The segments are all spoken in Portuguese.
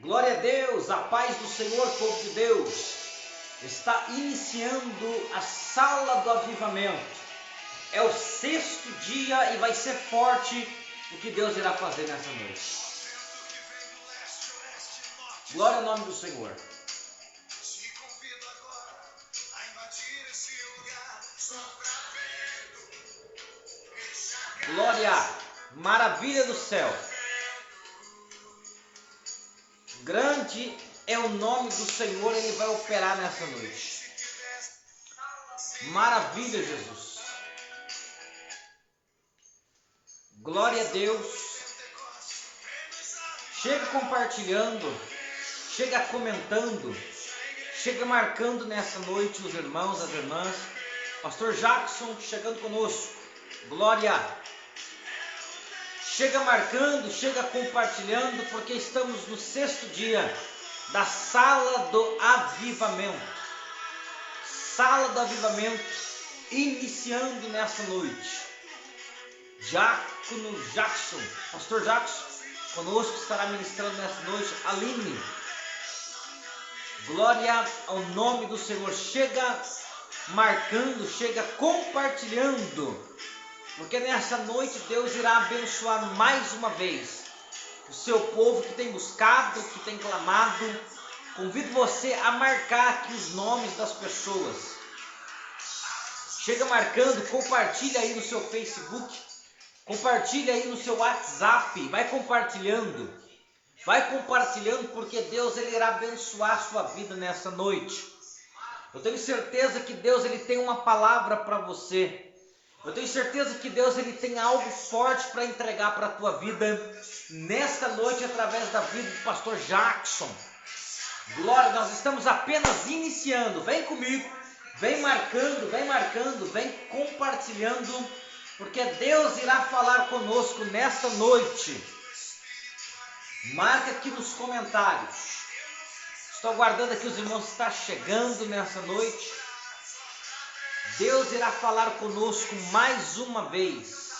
Glória a Deus, a paz do Senhor, povo de Deus. Está iniciando a sala do avivamento. É o sexto dia e vai ser forte o que Deus irá fazer nessa noite. Glória ao nome do Senhor. Glória, maravilha do céu. Grande é o nome do Senhor, Ele vai operar nessa noite. Maravilha, Jesus. Glória a Deus. Chega compartilhando, chega comentando, chega marcando nessa noite os irmãos, as irmãs. Pastor Jackson chegando conosco. Glória. Chega marcando, chega compartilhando, porque estamos no sexto dia da sala do avivamento. Sala do avivamento, iniciando nessa noite. Diácono Jackson, Pastor Jackson, conosco estará ministrando nessa noite. Aline, glória ao nome do Senhor. Chega marcando, chega compartilhando, porque nessa noite Deus irá abençoar mais uma vez o seu povo que tem buscado, que tem clamado. Convido você a marcar aqui os nomes das pessoas. Chega marcando, compartilha aí no seu Facebook, compartilha aí no seu WhatsApp, vai compartilhando, porque Deus ele irá abençoar a sua vida nessa noite. Eu tenho certeza que Deus ele tem uma palavra para você. Eu tenho certeza que Deus ele tem algo forte para entregar para a tua vida nesta noite através da vida do pastor Jackson. Glória, nós estamos apenas iniciando. Vem comigo, vem marcando, vem compartilhando, porque Deus irá falar conosco nesta noite. Marca aqui nos comentários. Estou aguardando aqui os irmãos que estão chegando nessa noite. Deus irá falar conosco mais uma vez.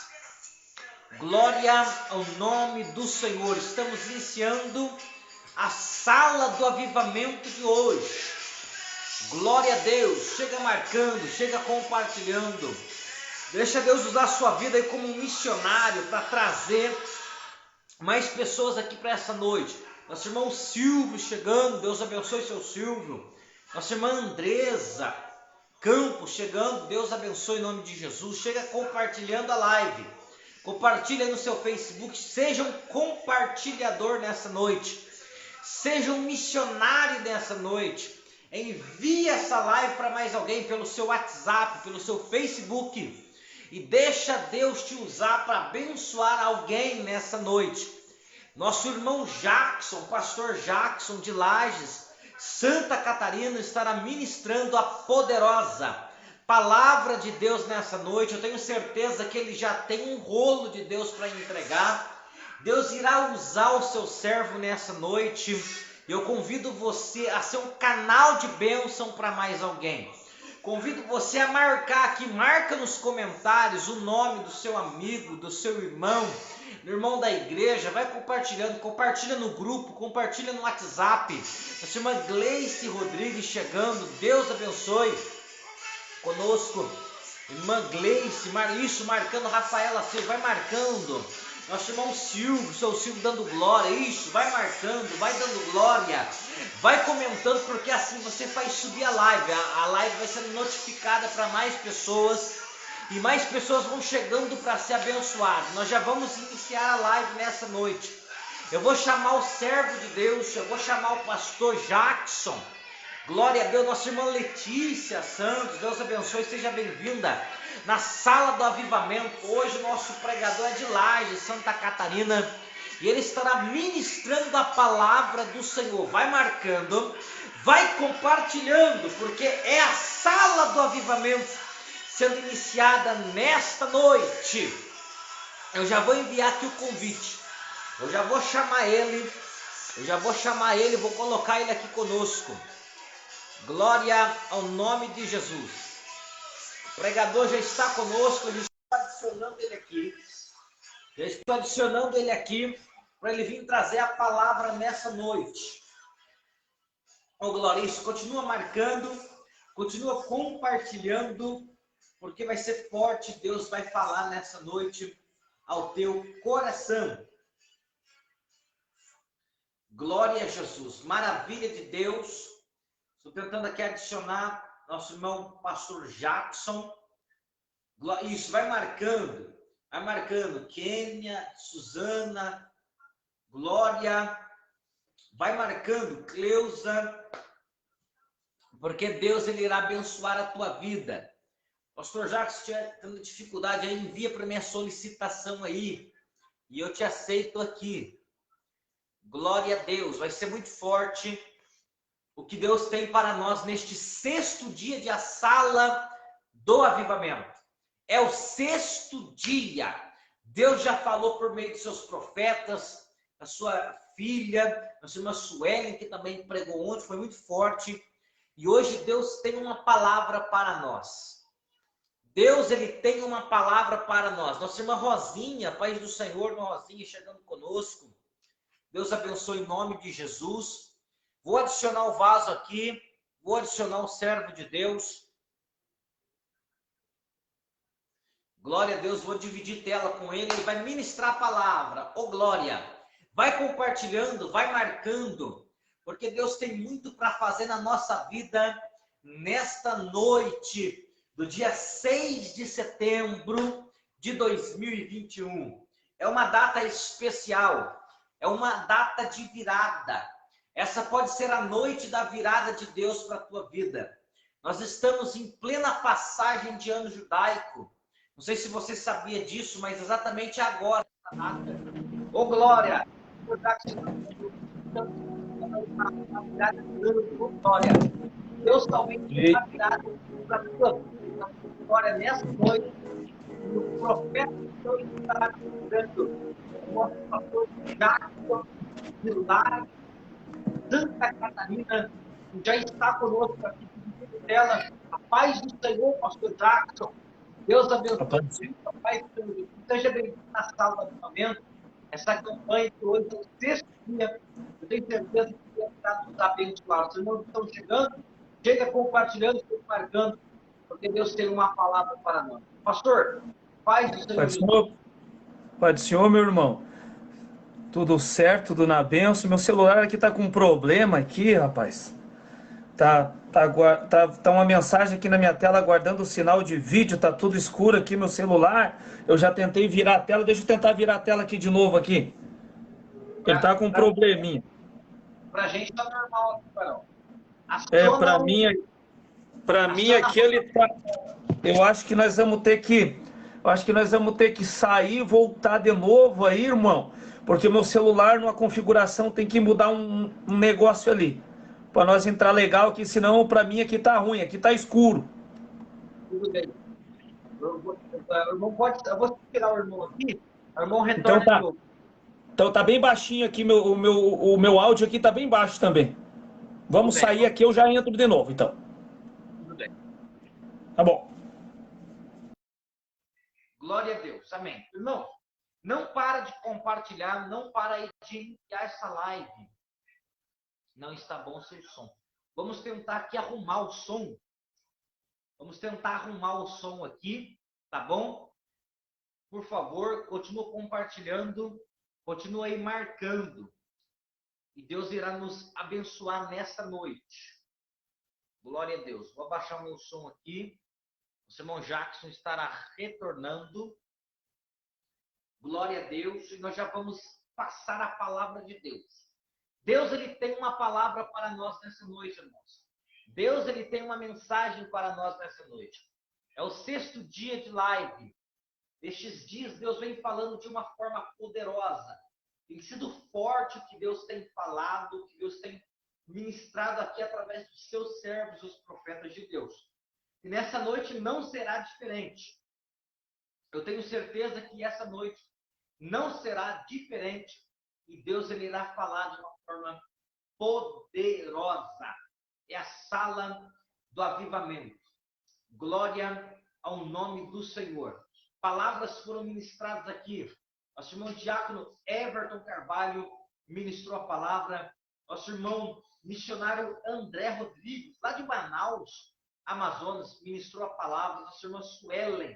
Glória ao nome do Senhor. Estamos iniciando a sala do avivamento de hoje. Glória a Deus. Chega marcando, chega compartilhando. Deixa Deus usar a sua vida aí como um missionário para trazer mais pessoas aqui para essa noite. Nosso irmão Silvio chegando. Deus abençoe seu Silvio. Nossa irmã Andresa Campos chegando, Deus abençoe em nome de Jesus. Chega compartilhando a live, compartilha no seu Facebook, seja um compartilhador nessa noite, seja um missionário nessa noite. Envie essa live para mais alguém pelo seu WhatsApp, pelo seu Facebook, e deixa Deus te usar para abençoar alguém nessa noite. Nosso irmão Jackson, pastor Jackson de Lages, Santa Catarina, estará ministrando a poderosa palavra de Deus nessa noite. Eu tenho certeza que ele já tem um rolo de Deus para entregar. Deus irá usar o seu servo nessa noite. Eu convido você a ser um canal de bênção para mais alguém. Convido você a marcar aqui, marca nos comentários o nome do seu amigo, do seu irmão da igreja, vai compartilhando, compartilha no grupo, compartilha no WhatsApp. Nossa irmã Gleice Rodrigues chegando, Deus abençoe conosco. Irmã Gleice, isso, marcando Rafaela Silva, vai marcando. Nosso irmão Silvio, seu Silvio dando glória, isso, vai marcando, vai dando glória, vai comentando, porque assim você faz subir a live. A live vai sendo notificada para mais pessoas, e mais pessoas vão chegando para ser abençoadas. Nós já vamos iniciar a live nessa noite. Eu vou chamar o servo de Deus, eu vou chamar o pastor Jackson. Glória a Deus, nossa irmã Letícia Santos, Deus abençoe, seja bem-vinda na sala do avivamento. Hoje o nosso pregador é de Lages, Santa Catarina, e ele estará ministrando a palavra do Senhor. Vai marcando, vai compartilhando, porque é a sala do avivamento sendo iniciada nesta noite. Eu já vou enviar aqui o convite, eu já vou chamar ele, vou colocar ele aqui conosco. Glória ao nome de Jesus. O pregador já está conosco, eu já estou adicionando ele aqui. para ele vir trazer a palavra nessa noite. Ô, glória, isso, continua marcando, continua compartilhando, porque vai ser forte, Deus vai falar nessa noite ao teu coração. Glória a Jesus, maravilha de Deus. Estou tentando aqui adicionar nosso irmão pastor Jackson. Isso, vai marcando. Kênia, Suzana, Glória. Vai marcando, Cleusa. Porque Deus, ele irá abençoar a tua vida. Pastor Jackson, se estiver tendo dificuldade aí, envia para minha solicitação aí. E eu te aceito aqui. Glória a Deus. Vai ser muito forte o que Deus tem para nós neste 6º dia de a sala do avivamento. É o 6º dia. Deus já falou por meio de seus profetas, a sua filha, a sua irmã Suelen, que também pregou ontem, foi muito forte. E hoje Deus tem uma palavra para nós. Deus, ele tem uma palavra para nós. Nossa irmã Rosinha, Paz do Senhor, irmã Rosinha, chegando conosco. Deus abençoe em nome de Jesus. Vou adicionar o vaso aqui. Vou adicionar o servo de Deus. Glória a Deus. Vou dividir tela com ele. Ele vai ministrar a palavra. Ô, glória. Vai compartilhando, vai marcando. Porque Deus tem muito para fazer na nossa vida nesta noite do dia 6 de setembro de 2021. É uma data especial. É uma data de virada. Essa pode ser a noite da virada de Deus para a tua vida. Nós estamos em plena passagem de ano judaico. Não sei se você sabia disso, mas exatamente agora, essa data. Ô, glória! Glória! Deus talvez está virado para a tua vida, glória, nessa noite. E o profeta Deus estará dizendo, o nosso pastor Jackson, de lá, Santa Catarina, já está conosco aqui dela. A paz do Senhor, pastor Jackson. Deus abençoe. A paz do Senhor. Seja bem-vindo na sala do momento. Essa campanha que hoje é o 6º dia. Eu tenho certeza que Deus está nos abençoando. Os irmãos estão chegando, chega compartilhando, marcando, porque Deus tem uma palavra para nós. Pastor, paz do Senhor. Pai do Senhor, meu irmão. Tudo certo, tudo na bênção. Meu celular aqui tá com um problema aqui, rapaz. Tá uma mensagem aqui na minha tela aguardando o sinal de vídeo, tá tudo escuro aqui meu celular. Eu já tentei virar a tela, deixa eu tentar virar a tela aqui de novo aqui. Ele tá com um probleminha. Pra gente tá normal, Carol. Para mim aqui ele tá. Eu acho que nós vamos ter que sair e voltar de novo aí, irmão, porque meu celular numa configuração tem que mudar um negócio ali para nós entrar legal aqui, senão para mim aqui tá ruim, aqui tá escuro. Tudo bem. Eu vou tirar o irmão aqui, o irmão retorna de novo. Então tá bem baixinho aqui, o meu áudio aqui tá bem baixo também. Vamos sair aqui, eu já entro de novo, então. Tudo bem. Tá bom. Glória a Deus, amém. Irmão, não para de compartilhar, não para de enviar essa live. Não está bom o seu som. Vamos tentar aqui arrumar o som. Vamos tentar arrumar o som aqui, tá bom? Por favor, continua compartilhando, continua aí marcando. E Deus irá nos abençoar nesta noite. Glória a Deus. Vou abaixar o meu som aqui. O irmão Jackson estará retornando. Glória a Deus. E nós já vamos passar a palavra de Deus. Deus, ele tem uma palavra para nós nessa noite, irmãos. Deus, ele tem uma mensagem para nós nessa noite. É o 6º dia de live. Estes dias, Deus vem falando de uma forma poderosa. Tem sido forte o que Deus tem falado, o que Deus tem ministrado aqui através dos seus servos, os profetas de Deus. E nessa noite não será diferente. Eu tenho certeza que essa noite não será diferente. E Deus, ele irá falar de uma forma poderosa. É a sala do avivamento. Glória ao nome do Senhor. Palavras foram ministradas aqui. Nosso irmão diácono Everton Carvalho ministrou a palavra. Nosso irmão missionário André Rodrigues, lá de Manaus, Amazonas, ministrou a palavra. Nossa irmã Suelen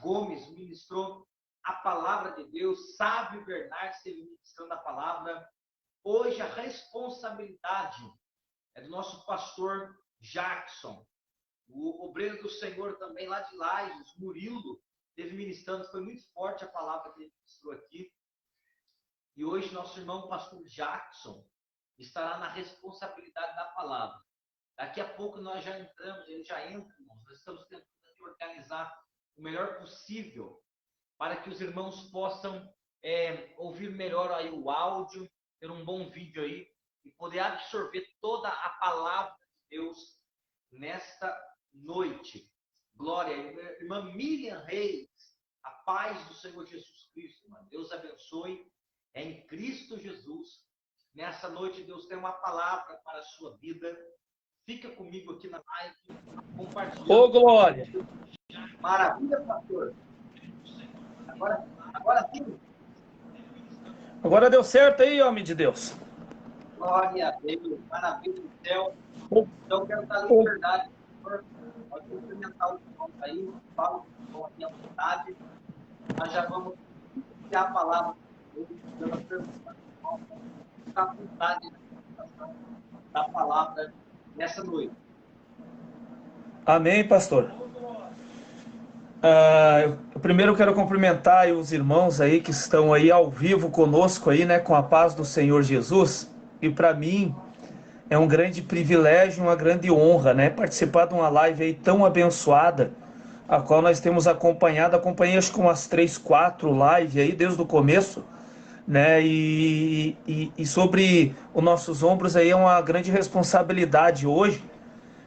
Gomes ministrou a palavra de Deus. Sábio Bernardes esteve ministrando a palavra. Hoje a responsabilidade é do nosso pastor Jackson. O obreiro do Senhor também, lá de Lages, Murilo, esteve ministrando. Foi muito forte a palavra que ele ministrou aqui. E hoje nosso irmão pastor Jackson estará na responsabilidade da palavra. Daqui a pouco nós já entramos, ele já entra, irmãos. Nós estamos tentando organizar o melhor possível para que os irmãos possam ouvir melhor aí o áudio, ter um bom vídeo aí e poder absorver toda a palavra de Deus nesta noite. Glória, irmã Miriam Reis, a paz do Senhor Jesus Cristo, irmã. Deus abençoe, é em Cristo Jesus. Nessa noite Deus tem uma palavra para a sua vida. Fica comigo aqui na live, compartilhando. Ô, glória! Maravilha, pastor. Agora sim. Agora deu certo aí, homem de Deus. Glória a Deus, maravilha do céu. Então, eu quero dar liberdade, pastor. Pode cumprimentar os irmãos aí, fala com a minha vontade. Nós já vamos iniciar a palavra pela pergunta. Ficar à vontade da palavra nessa noite. Amém, pastor. Primeiro eu quero cumprimentar aí os irmãos aí que estão aí ao vivo conosco aí, né, com a paz do Senhor Jesus. E para mim é um grande privilégio, uma grande honra, né, participar de uma live aí tão abençoada, a qual nós temos acompanhei acho que umas 3, 4 lives aí desde o começo, né, e sobre os nossos ombros aí é uma grande responsabilidade hoje,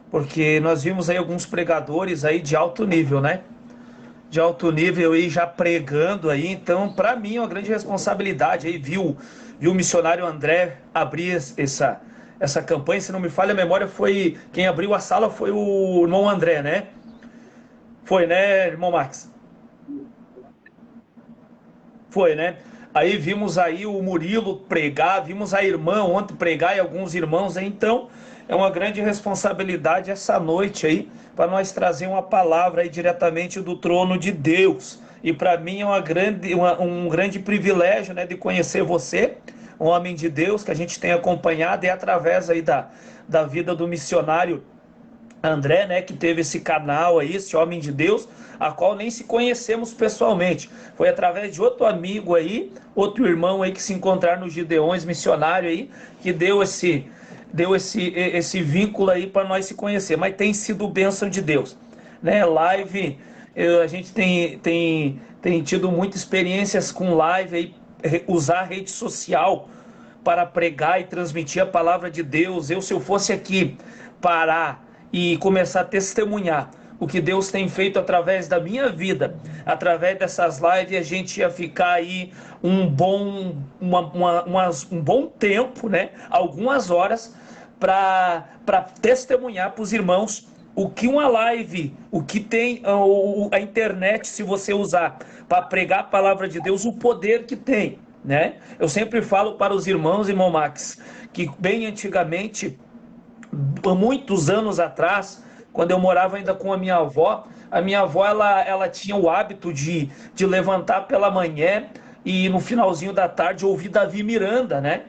porque nós vimos aí alguns pregadores aí de alto nível, né, de alto nível aí já pregando aí, então para mim é uma grande responsabilidade aí, viu o missionário André abrir essa campanha, se não me falha a memória, foi quem abriu a sala foi o irmão André, né? Foi, né, irmão Max? Foi, né? Aí vimos aí o Murilo pregar, vimos a irmã ontem pregar e alguns irmãos aí, então é uma grande responsabilidade essa noite aí, para nós trazer uma palavra aí diretamente do trono de Deus. E para mim é um grande privilégio, né, de conhecer você, um homem de Deus que a gente tem acompanhado, e através aí da vida do missionário André, né, que teve esse canal aí, esse homem de Deus, a qual nem se conhecemos pessoalmente. Foi através de outro amigo aí, outro irmão aí que se encontraram nos Gideões missionário aí, que deu esse vínculo aí para nós se conhecer. Mas tem sido bênção de Deus, né? Live, a gente tem tido muitas experiências com live aí, usar a rede social para pregar e transmitir a palavra de Deus. Se eu fosse aqui parar e começar a testemunhar o que Deus tem feito através da minha vida, através dessas lives, a gente ia ficar aí um bom tempo, né? Algumas horas para testemunhar para os irmãos o que uma live, o que tem a internet, se você usar para pregar a palavra de Deus, o poder que tem, né? Eu sempre falo para os irmãos, irmão Max, que bem antigamente, muitos anos atrás, quando eu morava ainda com a minha avó ela tinha o hábito de levantar pela manhã e no finalzinho da tarde ouvir Davi Miranda, né?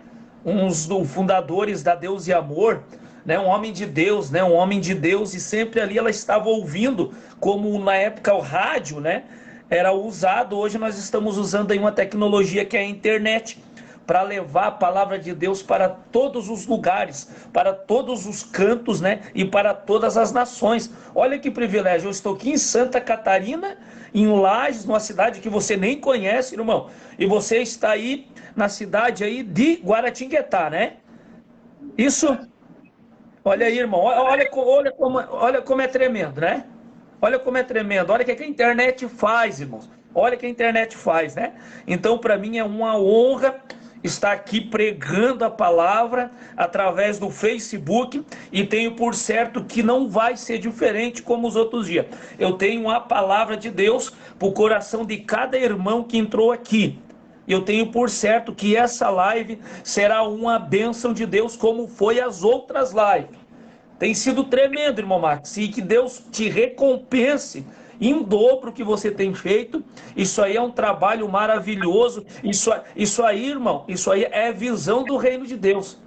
Um dos fundadores da Deus e Amor, né? Um homem de Deus, né? Um homem de Deus, e sempre ali ela estava ouvindo, como na época o rádio, né, era usado. Hoje nós estamos usando aí uma tecnologia que é a internet, para levar a palavra de Deus para todos os lugares, para todos os cantos, né? E para todas as nações. Olha que privilégio, eu estou aqui em Santa Catarina, em Lages, numa cidade que você nem conhece, irmão, e você está aí na cidade aí de Guaratinguetá, né? Isso, olha aí, irmão, olha como é tremendo, né? Olha como é tremendo, olha o que a internet faz, irmãos. Olha o que a internet faz, né? Então, para mim é uma honra estar aqui pregando a palavra através do Facebook, e tenho por certo que não vai ser diferente como os outros dias. Eu tenho a palavra de Deus para o coração de cada irmão que entrou aqui, Eu tenho por certo que essa live será uma bênção de Deus, como foi as outras lives. Tem sido tremendo, irmão Max, e que Deus te recompense em dobro o que você tem feito. Isso aí é um trabalho maravilhoso. Isso aí, irmão, isso aí é visão do reino de Deus.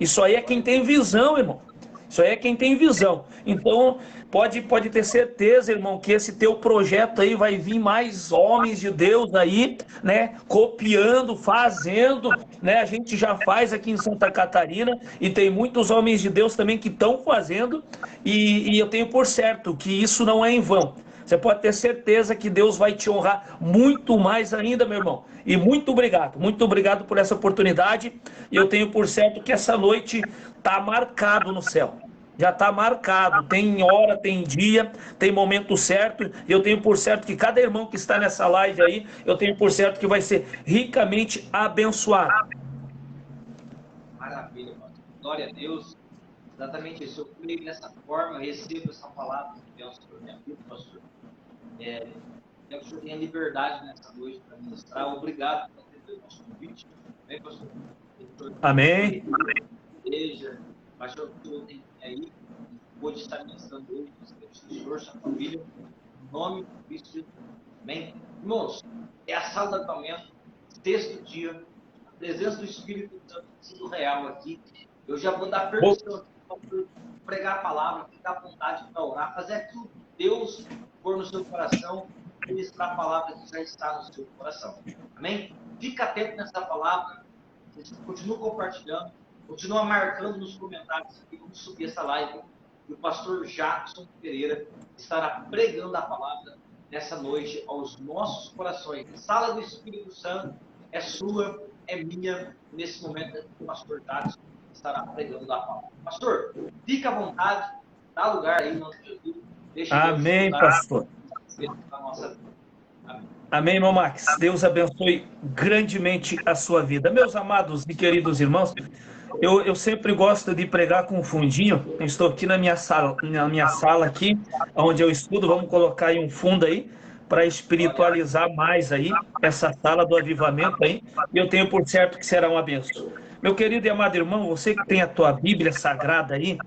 Isso aí é quem tem visão, irmão. Isso aí é quem tem visão. Então, pode ter certeza, irmão, que esse teu projeto aí vai vir mais homens de Deus aí, né? Copiando, fazendo, né? A gente já faz aqui em Santa Catarina e tem muitos homens de Deus também que estão fazendo, e eu tenho por certo que isso não é em vão. Você pode ter certeza que Deus vai te honrar muito mais ainda, meu irmão. E muito obrigado por essa oportunidade. E eu tenho por certo que essa noite está marcado no céu. Já está marcado, tem hora, tem dia, tem momento certo. E eu tenho por certo que cada irmão que está nessa live aí, eu tenho por certo que vai ser ricamente abençoado. Maravilha, pastor. Glória a Deus. Exatamente isso. Eu creio dessa forma, eu recebo essa palavra de Deus para minha vida, pastor. Que o senhor tenha liberdade nessa noite para ministrar. Obrigado por atender o nosso convite. Amém, pastor? Amém. Igreja, pastor, que o senhor tem aí, pode estar ministrando hoje, o senhor, sua família, em nome de Cristo Jesus. Amém? Irmãos, é a sala de acampamento, sexto dia, a presença do Espírito Santo sendo real aqui. Eu já vou dar permissão para pregar a palavra, ficar à vontade para orar, fazer aquilo que Deus pôr no seu coração, ministrar a palavra que já está no seu coração. Amém? Fica atento nessa palavra, continua compartilhando, continua marcando nos comentários aqui, vamos subir essa live, e o pastor Jackson Pereira estará pregando a palavra nessa noite aos nossos corações. A sala do Espírito Santo é sua, é minha, nesse momento o pastor Jackson estará pregando a palavra. Pastor, fica à vontade, dá lugar aí, nosso Jesus. Amém, pastor. Amém. Amém, irmão Max. Deus abençoe grandemente a sua vida. Meus amados e queridos irmãos, eu sempre gosto de pregar com um fundinho. Eu estou aqui na minha sala aqui, onde eu estudo. Vamos colocar aí um fundo aí para espiritualizar mais aí essa sala do avivamento aí. E eu tenho por certo que será uma bênção. Meu querido e amado irmão, você que tem a tua Bíblia sagrada aí,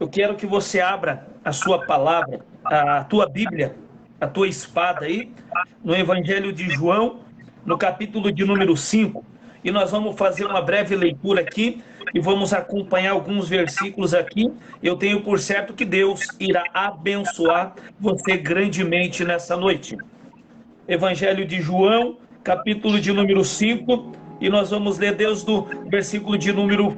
eu quero que você abra a sua palavra, a tua Bíblia, a tua espada aí, no Evangelho de João, no capítulo de número 5, e nós vamos fazer uma breve leitura aqui e vamos acompanhar alguns versículos aqui. Eu tenho por certo que Deus irá abençoar você grandemente nessa noite. Evangelho de João, capítulo de número 5, e nós vamos ler desde o versículo de número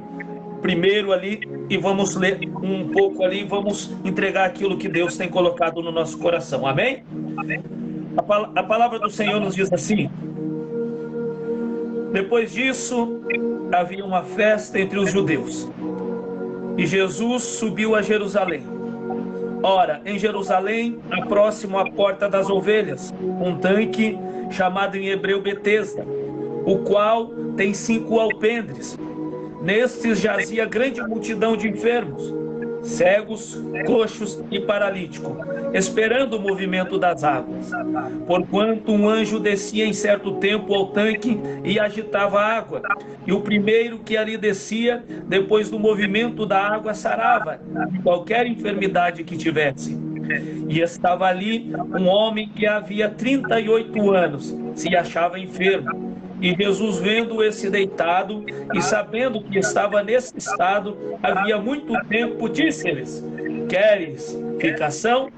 1 ali, e vamos ler um pouco ali, e vamos entregar aquilo que Deus tem colocado no nosso coração. Amém? A palavra do Senhor nos diz assim: depois disso, havia uma festa entre os judeus, e Jesus subiu a Jerusalém. Ora, em Jerusalém, próximo à porta das ovelhas, um tanque chamado em hebreu Betesda, o qual tem 5 alpendres. Nestes jazia grande multidão de enfermos, cegos, coxos e paralíticos, esperando o movimento das águas. Porquanto um anjo descia em certo tempo ao tanque e agitava a água, e o primeiro que ali descia, depois do movimento da água, sarava de qualquer enfermidade que tivesse. E estava ali um homem que havia 38 anos, se achava enfermo. E Jesus, vendo esse deitado e sabendo que estava nesse estado havia muito tempo, disse-lhes: queres ficação?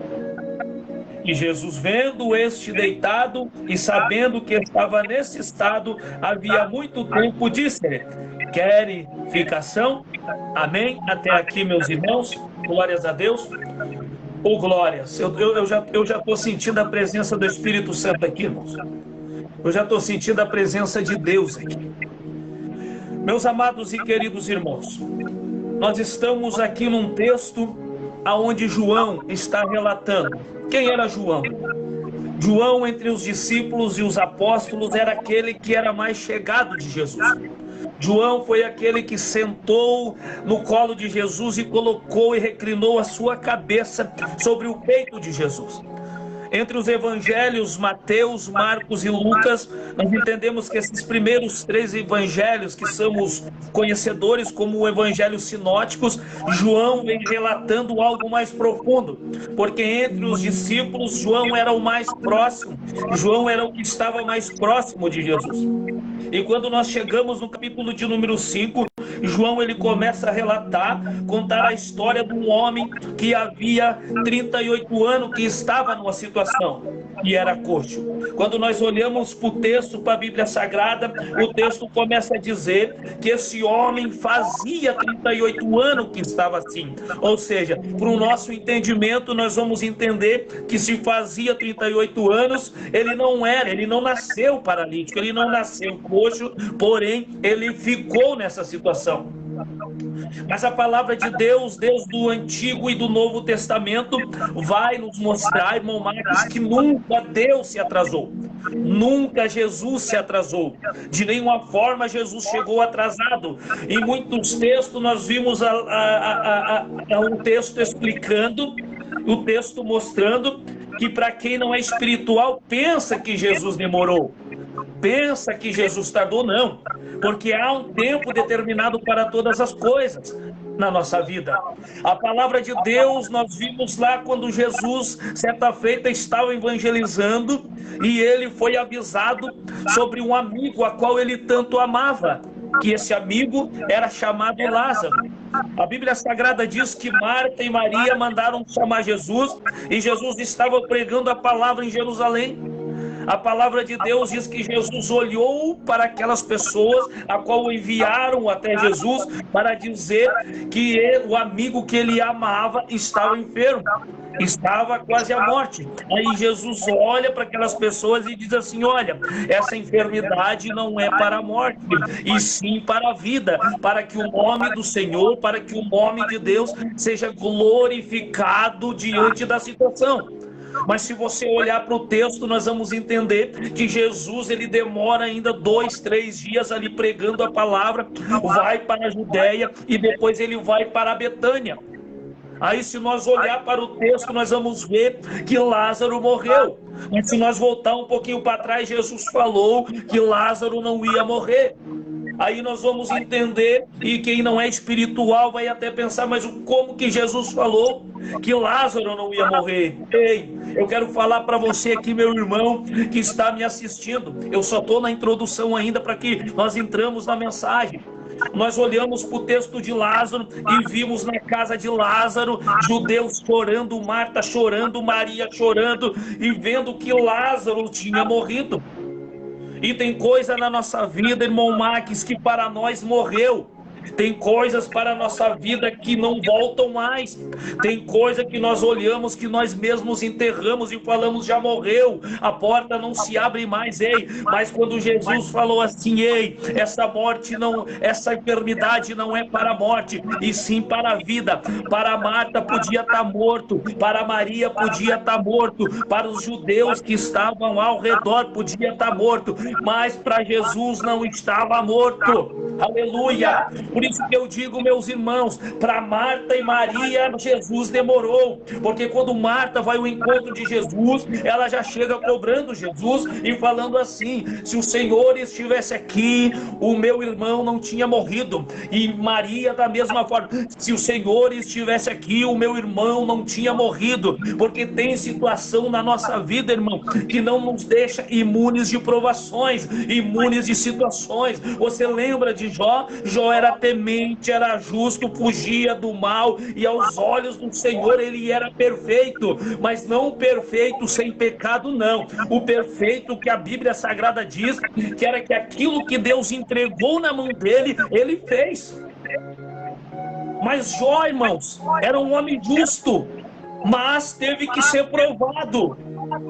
E Jesus, vendo este deitado e sabendo que estava nesse estado havia muito tempo, disse-lhe: queres ficação? Amém? Até aqui, meus irmãos, glórias a Deus. Ou glórias. Eu já estou sentindo a presença do Espírito Santo aqui, irmãos. Eu já estou sentindo a presença de Deus aqui. Meus amados e queridos irmãos, nós estamos aqui num texto onde João está relatando. Quem era João? João, entre os discípulos e os apóstolos, era aquele que era mais chegado de Jesus. João foi aquele que sentou no colo de Jesus e colocou e reclinou a sua cabeça sobre o peito de Jesus. Entre os evangelhos Mateus, Marcos e Lucas, nós entendemos que esses primeiros 3 evangelhos, que somos conhecedores como evangelhos sinóticos, João vem relatando algo mais profundo, porque entre os discípulos, João era o mais próximo, João era o que estava mais próximo de Jesus. E quando nós chegamos no capítulo de número 5, João ele começa a relatar, contar a história de um homem que havia 38 anos que estava numa situação e era coxo. Quando nós olhamos para o texto, para a Bíblia Sagrada, o texto começa a dizer que esse homem fazia 38 anos que estava assim. Ou seja, para o nosso entendimento, nós vamos entender que se fazia 38 anos, ele não nasceu paralítico, ele não nasceu coxo, porém, ele ficou nessa situação. Mas a palavra de Deus, Deus do Antigo e do Novo Testamento, vai nos mostrar, irmão Marcos, que nunca Deus se atrasou. Nunca Jesus se atrasou. De nenhuma forma Jesus chegou atrasado. Em muitos textos nós vimos um texto explicando, o texto mostrando que para quem não é espiritual, pensa que Jesus demorou. Pensa que Jesus tardou, não, porque há um tempo determinado para todas as coisas na nossa vida. A palavra de Deus, nós vimos lá quando Jesus, certa feita, estava evangelizando e ele foi avisado sobre um amigo a qual ele tanto amava, que esse amigo era chamado Lázaro. A Bíblia Sagrada diz que Marta e Maria mandaram chamar Jesus e Jesus estava pregando a palavra em Jerusalém. A palavra de Deus diz que Jesus olhou para aquelas pessoas a qual enviaram até Jesus para dizer que o amigo que ele amava estava enfermo, estava quase à morte. Aí Jesus olha para aquelas pessoas e diz assim: olha, essa enfermidade não é para a morte, e sim para a vida, para que o nome do Senhor, para que o nome de Deus seja glorificado diante da situação. Mas se você olhar para o texto, nós vamos entender que Jesus ele demora ainda 2, 3 dias ali pregando a palavra, vai para a Judéia e depois ele vai para a Betânia. Aí se nós olhar para o texto, nós vamos ver que Lázaro morreu. Mas se nós voltar um pouquinho para trás, Jesus falou que Lázaro não ia morrer. Aí nós vamos entender, e quem não é espiritual vai até pensar, mas como que Jesus falou que Lázaro não ia morrer? Ei, eu quero falar para você aqui, meu irmão, que está me assistindo. Eu só estou na introdução ainda para que nós entramos na mensagem. Nós olhamos para o texto de Lázaro e vimos na casa de Lázaro, judeus chorando, Marta chorando, Maria chorando e vendo que Lázaro tinha morrido. E tem coisa na nossa vida, irmão Marques, que para nós morreu. Tem coisas para a nossa vida que não voltam mais. Tem coisa que nós olhamos, que nós mesmos enterramos e falamos, já morreu, a porta não se abre mais, ei. Mas quando Jesus falou assim, ei, essa morte não, essa enfermidade não é para a morte, e sim para a vida. Para Marta podia estar morto, para Maria podia estar morto, para os judeus que estavam ao redor podia estar morto, mas para Jesus não estava morto. Aleluia! Por isso que eu digo, meus irmãos, para Marta e Maria, Jesus demorou, porque quando Marta vai ao encontro de Jesus, ela já chega cobrando Jesus e falando assim, se o Senhor estivesse aqui, o meu irmão não tinha morrido. E Maria da mesma forma, se o Senhor estivesse aqui, o meu irmão não tinha morrido, porque tem situação na nossa vida, irmão, que não nos deixa imunes de provações, imunes de situações. Você lembra de Jó? Jó era temente, era justo, fugia do mal, e aos olhos do Senhor ele era perfeito, mas não o perfeito sem pecado, não. O perfeito que a Bíblia Sagrada diz, que era que aquilo que Deus entregou na mão dele, ele fez. Mas Jó, irmãos, era um homem justo, mas teve que ser provado.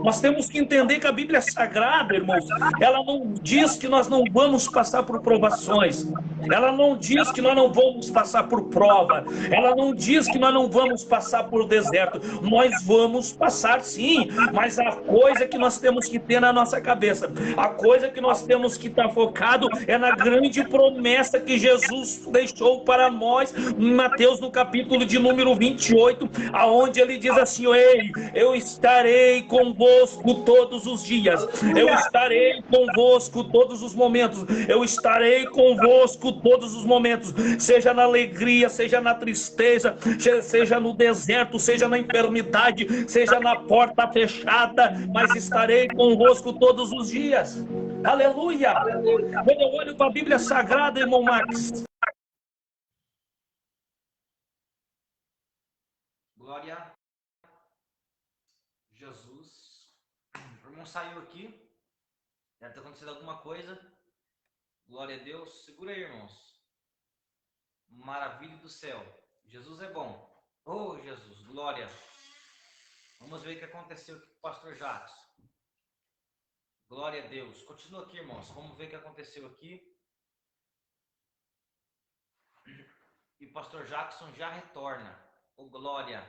Nós temos que entender que a Bíblia Sagrada, irmãos, ela não diz que nós não vamos passar por provações. Ela não diz que nós não vamos passar por prova. Ela não diz que nós não vamos passar por deserto. Nós vamos passar sim, mas a coisa que nós temos que ter na nossa cabeça, a coisa que nós temos que estar focado é na grande promessa que Jesus deixou para nós em Mateus, no capítulo de número 28, aonde ele diz assim: ei, eu estarei convosco todos os dias, eu estarei convosco todos os momentos, eu estarei convosco todos os momentos, seja na alegria, seja na tristeza, seja no deserto, seja na enfermidade, seja na porta fechada, mas estarei convosco todos os dias. Aleluia! Quando eu olho para a Bíblia Sagrada, irmão Max, glória a Jesus. O irmão saiu aqui, deve ter acontecido alguma coisa. Glória a Deus. Segura aí, irmãos. Maravilha do céu. Jesus é bom. Oh, Jesus, glória. Vamos ver o que aconteceu aqui com o pastor Jacques. Glória a Deus. Continua aqui, irmãos. Vamos ver o que aconteceu aqui. E o pastor Jackson já retorna. Oh, glória.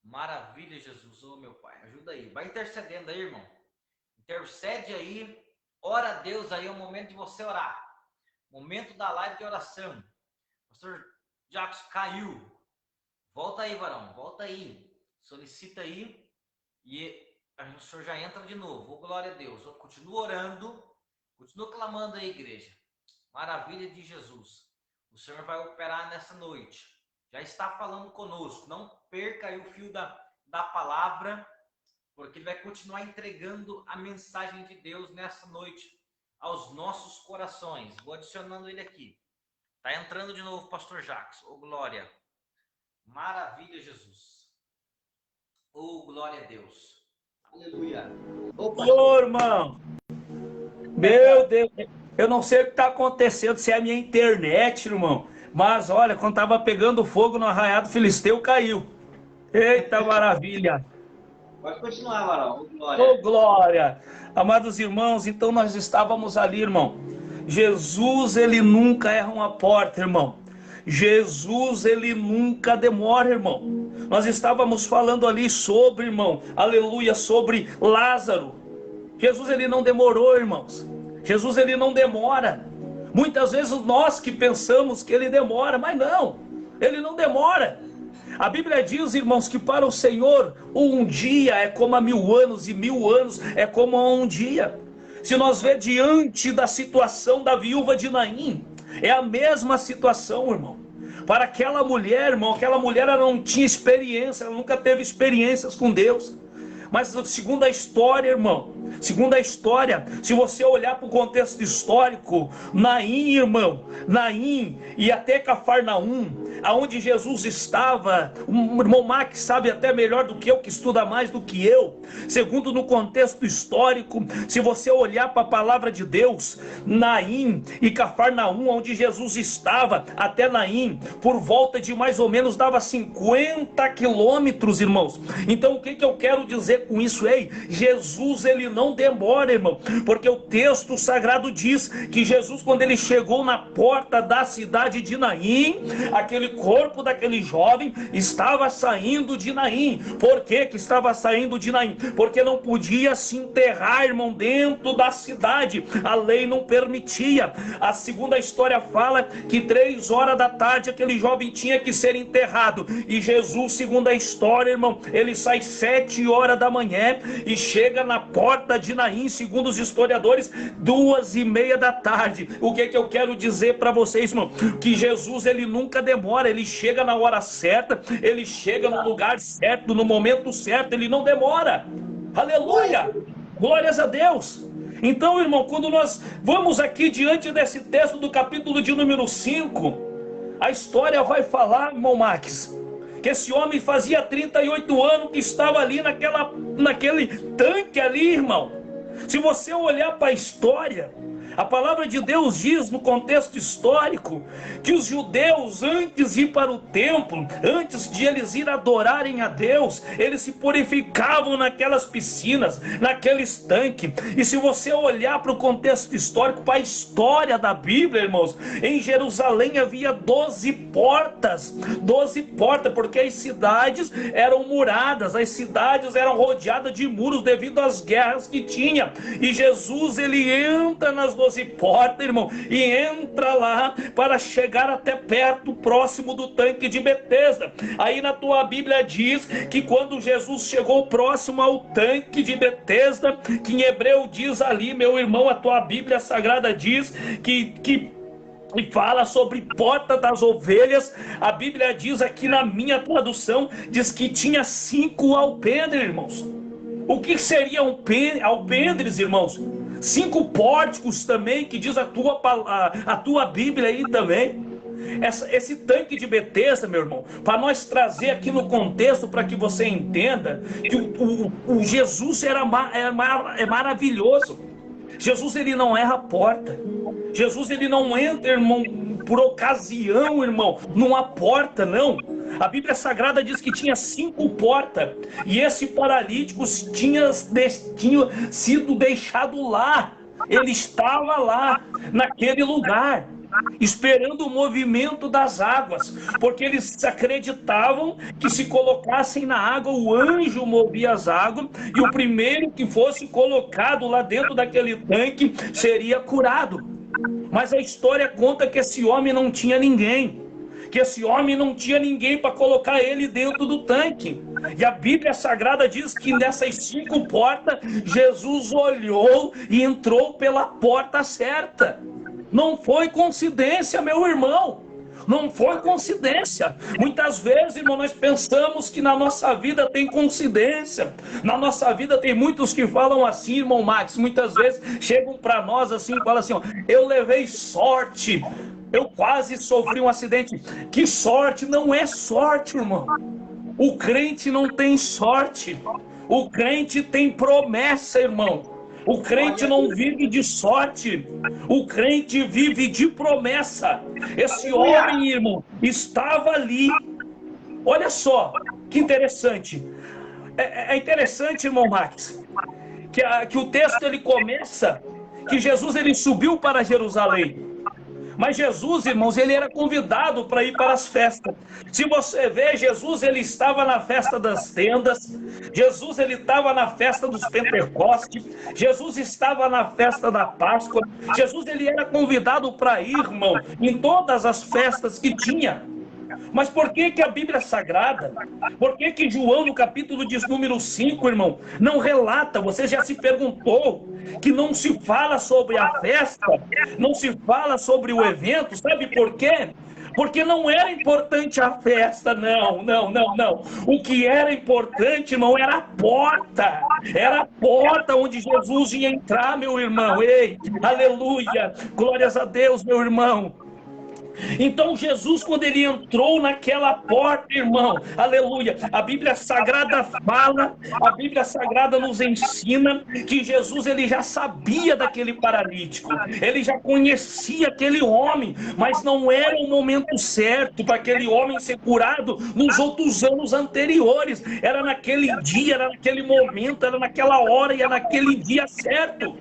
Maravilha, Jesus. Oh, meu Pai. Ajuda aí. Vai intercedendo aí, irmão. Intercede aí. Ora a Deus aí. É o momento de você orar. Momento da live de oração. Pastor Jackson caiu. Volta aí, varão. Volta aí. Solicita aí. E o senhor já entra de novo. Oh, glória a Deus. Oh, continua orando. Continua clamando aí, igreja. Maravilha de Jesus. O Senhor vai operar nessa noite. Já está falando conosco. Não perca aí o fio da palavra, porque Ele vai continuar entregando a mensagem de Deus nessa noite aos nossos corações. Vou adicionando ele aqui. Está entrando de novo, pastor Jacques. Oh, glória. Maravilha, Jesus. Oh, glória a Deus. Aleluia. ô irmão, meu Deus, eu não sei o que está acontecendo, se é a minha internet, irmão, mas olha, quando estava pegando fogo no arraiado filisteu, caiu. Eita maravilha. Pode continuar, varão. Glória. Oh, glória. Amados irmãos, então nós estávamos ali, irmão. Jesus, ele nunca erra uma porta, irmão. Jesus, ele nunca demora, irmão. Nós estávamos falando ali sobre, irmão, aleluia, sobre Lázaro. Jesus, ele não demorou, irmãos. Jesus, ele não demora. Muitas vezes nós que pensamos que ele demora, mas não, ele não demora. A Bíblia diz, irmãos, que para o Senhor um dia é como a 1000 anos e 1000 anos é como a um dia. Se nós ver diante da situação da viúva de Naim, é a mesma situação, irmão. Para aquela mulher, irmão, aquela mulher ela não tinha experiência, ela nunca teve experiências com Deus. Mas segundo a história, irmão, segundo a história, se você olhar para o contexto histórico, Naim, irmão, Naim e até Cafarnaum, aonde Jesus estava, o irmão Max sabe até melhor do que eu, que estuda mais do que eu, segundo no contexto histórico, se você olhar para a palavra de Deus, Naim e Cafarnaum, onde Jesus estava, até Naim, por volta de mais ou menos dava 50 quilômetros, irmãos. Então o que eu quero dizer com isso? Ei, Jesus, ele não demora, irmão, porque o texto sagrado diz que Jesus, quando ele chegou na porta da cidade de Naim, aquele corpo daquele jovem estava saindo de Naim. Por que estava saindo de Naim? Porque não podia se enterrar, irmão, dentro da cidade, a lei não permitia. A segunda história fala que 3 horas da tarde aquele jovem tinha que ser enterrado, e Jesus, segundo a história, irmão, ele sai 7 horas da manhã e chega na porta de Naim, segundo os historiadores, 2:30 da tarde. O que eu quero dizer para vocês, irmão? Que Jesus, ele nunca demora, ele chega na hora certa, ele chega no lugar certo, no momento certo, ele não demora. Aleluia! Glórias a Deus! Então, irmão, quando nós vamos aqui diante desse texto do capítulo de número 5, a história vai falar, irmão Max, que esse homem fazia 38 anos que estava ali naquele tanque ali, irmão. Se você olhar para a história, A palavra de Deus diz no contexto histórico que os judeus, antes de ir para o templo, antes de eles ir adorarem a Deus, eles se purificavam naquelas piscinas, naqueles tanques. E se você olhar para o contexto histórico, para a história da Bíblia, irmãos, em Jerusalém havia 12 portas, porque as cidades eram muradas, as cidades eram rodeadas de muros devido às guerras que tinha. E Jesus, ele entra nas 12 portas, irmão, e entra lá para chegar até perto, próximo do tanque de Betesda. Aí na tua Bíblia diz que quando Jesus chegou próximo ao tanque de Betesda, que em hebreu diz ali, meu irmão, a tua Bíblia Sagrada diz que e fala sobre porta das ovelhas. A Bíblia diz aqui na minha tradução, diz que tinha 5 alpendres, irmãos. O que seriam alpendres, irmãos? 5 pórticos também, que diz a tua Bíblia aí também. Esse tanque de Betesda, meu irmão, para nós trazer aqui no contexto, para que você entenda que o Jesus é maravilhoso. Jesus, ele não erra a porta. Jesus, ele não entra, irmão, por ocasião, irmão, numa porta, não. A Bíblia Sagrada diz que tinha 5 portas, e esse paralítico tinha sido deixado lá. Ele estava lá, naquele lugar, esperando o movimento das águas, porque eles acreditavam que se colocassem na água, o anjo movia as águas, e o primeiro que fosse colocado lá dentro daquele tanque seria curado. Mas a história conta que esse homem não tinha ninguém, para colocar ele dentro do tanque. E a Bíblia Sagrada diz que nessas 5 portas, Jesus olhou e entrou pela porta certa. Não foi coincidência, meu irmão. Não foi coincidência. Muitas vezes, irmão, nós pensamos que na nossa vida tem coincidência. Na nossa vida tem muitos que falam assim, irmão Max. Muitas vezes chegam para nós assim e falam assim, ó, eu levei sorte. Eu quase sofri um acidente. Que sorte? Não é sorte, irmão. O crente não tem sorte. O crente tem promessa, irmão. O crente não vive de sorte, o crente vive de promessa. Esse homem, irmão, estava ali. Olha só, que interessante. É interessante, irmão Max, que o texto ele começa, que Jesus ele subiu para Jerusalém. Mas Jesus, irmãos, ele era convidado para ir para as festas. Se você vê, Jesus ele estava na festa das tendas, Jesus ele estava na festa dos Pentecostes, Jesus estava na festa da Páscoa, Jesus ele era convidado para ir, irmão, em todas as festas que tinha. Mas por que a Bíblia Sagrada, por que João no capítulo de número 5, irmão, não relata? Você já se perguntou que não se fala sobre a festa, não se fala sobre o evento, sabe por quê? Porque não era importante a festa, não. O que era importante, irmão, era a porta. Era a porta onde Jesus ia entrar, meu irmão. Ei, aleluia, glórias a Deus, meu irmão. Então Jesus, quando ele entrou naquela porta, irmão, aleluia, a Bíblia Sagrada fala, a Bíblia Sagrada nos ensina que Jesus ele já sabia daquele paralítico, ele já conhecia aquele homem, mas não era o momento certo para aquele homem ser curado nos outros anos anteriores. Era naquele dia, era naquele momento, era naquela hora e era naquele dia certo.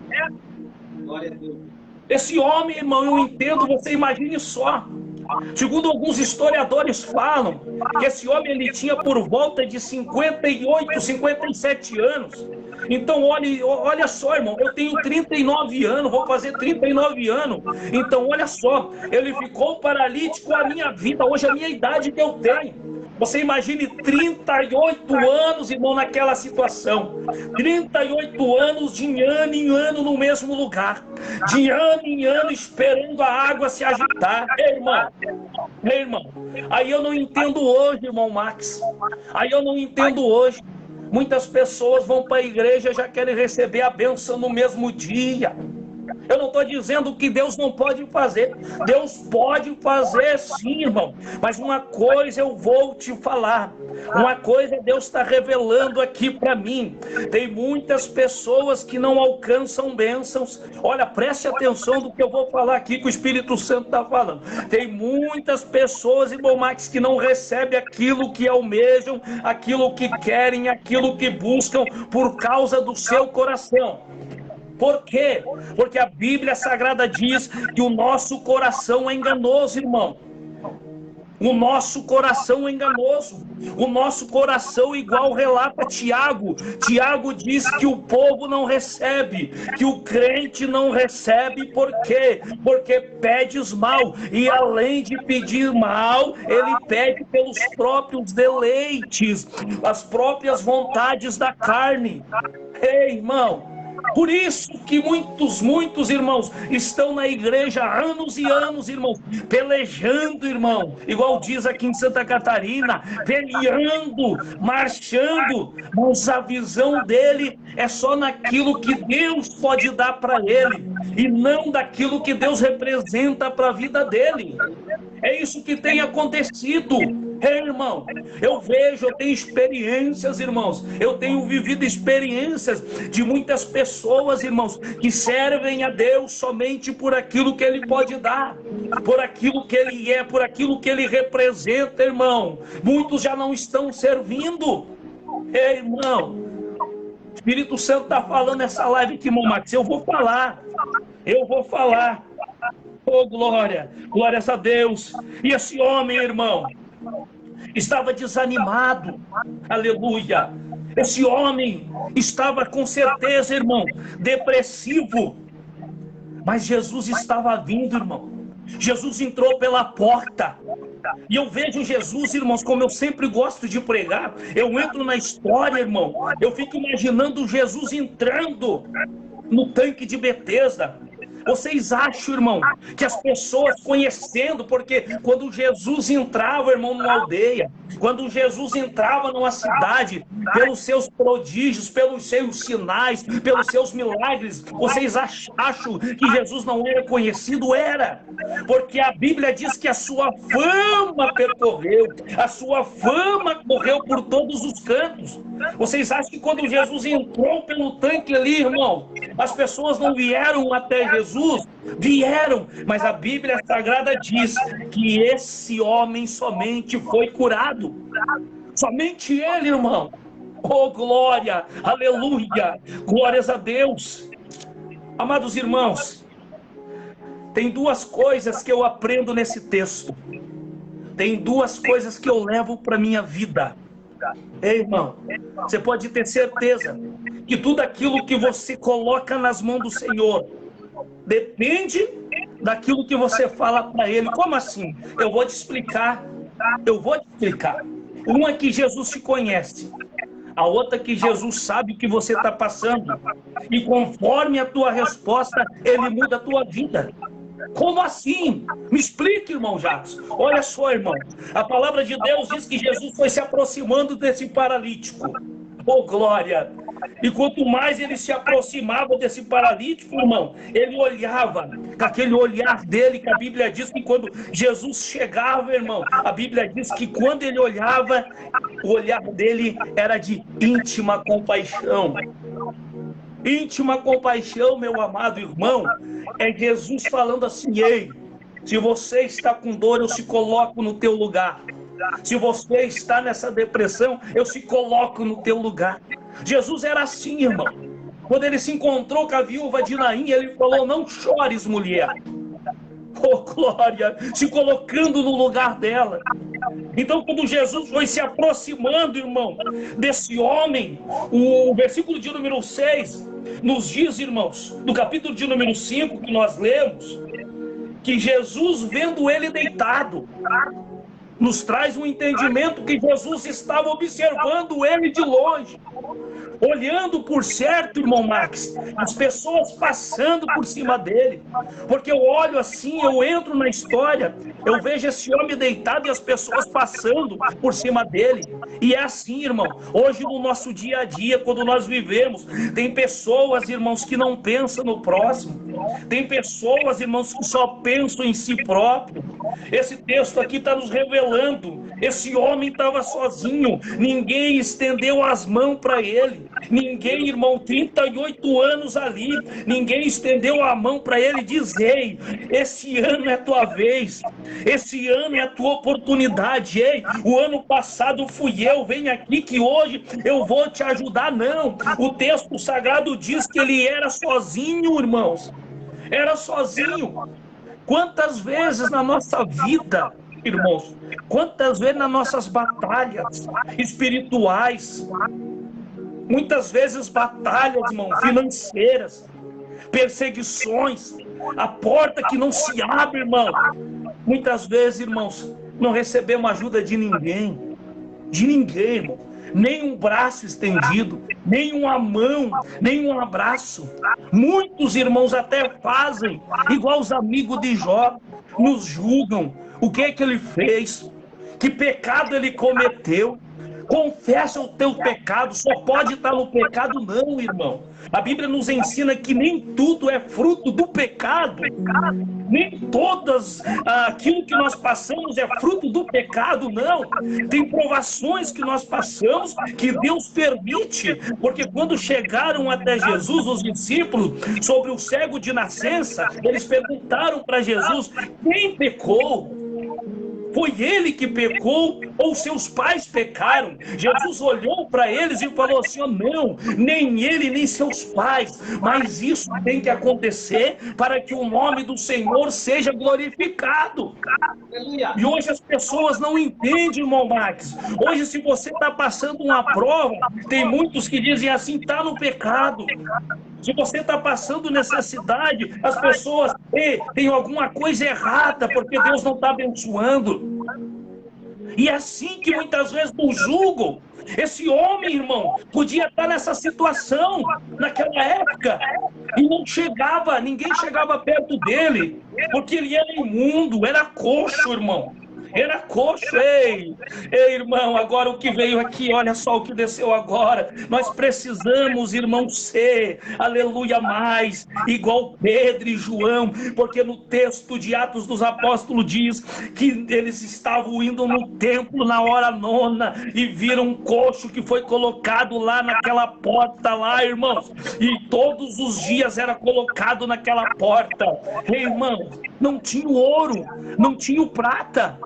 Glória a Deus. Esse homem, irmão, eu entendo, você imagine só. Segundo alguns historiadores falam, que esse homem ele tinha por volta de 58, 57 anos. Então, olha só, irmão, eu tenho 39 anos, vou fazer 39 anos. Então, olha só, ele ficou paralítico a minha vida, hoje a minha idade que eu tenho. Você imagine 38 anos, irmão, naquela situação. 38 anos de ano em ano no mesmo lugar. De ano em ano esperando a água se agitar. Ei, irmão. Aí eu não entendo hoje, irmão Max. Aí eu não entendo hoje. Muitas pessoas vão para a igreja e já querem receber a bênção no mesmo dia. Eu não estou dizendo que Deus não pode fazer. Deus pode fazer sim, irmão. Mas uma coisa eu vou te falar. Uma coisa Deus está revelando aqui para mim. Tem muitas pessoas que não alcançam bênçãos. Olha, preste atenção do que eu vou falar aqui que o Espírito Santo está falando. Tem muitas pessoas, irmão Max, que não recebem aquilo que almejam, aquilo que querem, aquilo que buscam por causa do seu coração. Por quê? Porque a Bíblia Sagrada diz que o nosso coração é enganoso, irmão. O nosso coração é enganoso. O nosso coração, igual relata Tiago. Tiago diz que o povo não recebe, que o crente não recebe. Por quê? Porque pedes mal. E além de pedir mal, ele pede pelos próprios deleites, as próprias vontades da carne. Ei, irmão. Por isso que muitos irmãos estão na igreja há anos e anos, irmãos, pelejando, irmão, igual diz aqui em Santa Catarina, peleando, marchando, mas a visão dele é só naquilo que Deus pode dar para ele e não daquilo que Deus representa para a vida dele. É isso que tem acontecido. Irmão, eu tenho experiências, irmãos, eu tenho vivido experiências de muitas pessoas, irmãos, que servem a Deus somente por aquilo que Ele pode dar, por aquilo que Ele é, por aquilo que Ele representa, irmão. Muitos já não estão servindo. Irmão, o Espírito Santo está falando nessa live aqui, irmão Max, eu vou falar. Oh, glórias a Deus. E esse homem, irmão, estava desanimado, aleluia. Esse homem estava com certeza, irmão, depressivo. Mas Jesus estava vindo, irmão. Jesus entrou pela porta. E eu vejo Jesus, irmãos, como eu sempre gosto de pregar. Eu entro na história, irmão. Eu fico imaginando Jesus entrando no tanque de Betesda. Vocês acham, irmão, que as pessoas conhecendo, porque quando Jesus entrava, irmão, numa aldeia, quando Jesus entrava numa cidade, pelos seus prodígios, pelos seus sinais, pelos seus milagres, vocês acham que Jesus não era conhecido? Era, porque a Bíblia diz que a sua fama percorreu, a sua fama correu por todos os cantos. Vocês acham que quando Jesus entrou pelo tanque ali, irmão, as pessoas não vieram até Jesus? Vieram, mas a Bíblia Sagrada diz que esse homem somente foi curado. Somente ele, irmão. Oh, glória, aleluia, glórias a Deus. Amados irmãos, tem duas coisas que eu aprendo nesse texto. Tem duas coisas que eu levo para minha vida. Ei, irmão, você pode ter certeza que tudo aquilo que você coloca nas mãos do Senhor depende daquilo que você fala para Ele. Como assim? Eu vou te explicar. Uma é que Jesus te conhece. A outra é que Jesus sabe o que você está passando. E conforme a tua resposta, Ele muda a tua vida. Como assim? Me explique, irmão Jacques. Olha só, irmão. A palavra de Deus diz que Jesus foi se aproximando desse paralítico. Oh, glória! E quanto mais ele se aproximava desse paralítico, irmão, ele olhava com aquele olhar dele, que a Bíblia diz que quando Jesus chegava, irmão, a Bíblia diz que quando ele olhava, o olhar dele era de íntima compaixão. Íntima compaixão, meu amado irmão, é Jesus falando assim: ei, se você está com dor, eu se coloco no teu lugar. Se você está nessa depressão, eu se coloco no teu lugar. Jesus era assim, irmão. Quando ele se encontrou com a viúva de Naim, ele falou: não chores, mulher. Oh, glória, se colocando no lugar dela. Então, quando Jesus foi se aproximando, irmão, desse homem, o versículo de número 6 nos diz, irmãos, do capítulo de número 5 que nós lemos, que Jesus, vendo ele deitado, nos traz um entendimento que Jesus estava observando ele de longe, olhando por certo, irmão Max, as pessoas passando por cima dele, porque eu olho assim, eu entro na história, eu vejo esse homem deitado e as pessoas passando por cima dele. E é assim, irmão, hoje no nosso dia a dia, quando nós vivemos, tem pessoas, irmãos, que não pensam no próximo, Tem pessoas, irmãos, que só pensam em si próprio. Esse texto aqui está nos revelando. Esse homem estava sozinho, ninguém estendeu as mãos para ele. Ninguém, irmão, 38 anos ali, ninguém estendeu a mão para ele e diz: ei, esse ano é a tua vez, esse ano é a tua oportunidade. Ei, o ano passado fui eu, vem aqui que hoje eu vou te ajudar. Não, o texto sagrado diz que ele era sozinho, irmãos, era sozinho. Quantas vezes na nossa vida, irmãos, quantas vezes nas nossas batalhas espirituais, muitas vezes batalhas, irmão, financeiras, perseguições, a porta que não se abre, irmão. Muitas vezes, irmãos, não recebemos ajuda de ninguém, irmão. Nem um braço estendido, nem uma mão, nem um abraço. Muitos irmãos até fazem igual os amigos de Jó, nos julgam. O que é que ele fez? Que pecado ele cometeu? Confessa o teu pecado. Só pode estar no pecado, não, irmão. A Bíblia nos ensina que nem tudo é fruto do pecado. Nem todas aquilo que nós passamos é fruto do pecado, não. Tem provações que nós passamos que Deus permite, porque quando chegaram até Jesus, os discípulos, sobre o cego de nascença, eles perguntaram para Jesus: quem pecou? Foi ele que pecou ou seus pais pecaram? Jesus olhou para eles e falou assim: oh, não, nem ele nem seus pais, mas isso tem que acontecer para que o nome do Senhor seja glorificado. E hoje as pessoas não entendem, irmão Max. Hoje, se você está passando uma prova, tem muitos que dizem assim: está no pecado. Se você está passando necessidade, as pessoas: tem alguma coisa errada, porque Deus não está abençoando. E é assim que muitas vezes nos julgam. Esse homem, irmão, podia estar nessa situação naquela época e não chegava, ninguém chegava perto dele, porque ele era imundo, era coxo, irmão. Era coxo. Ei, irmão, agora o que veio aqui, olha só o que desceu agora. Nós precisamos, irmão, ser, aleluia, mais igual Pedro e João, porque no texto de Atos dos Apóstolos diz que eles estavam indo no templo na hora nona e viram um coxo que foi colocado lá naquela porta lá, irmãos, e todos os dias era colocado naquela porta. Ei, irmão, não tinha ouro, não tinha prata,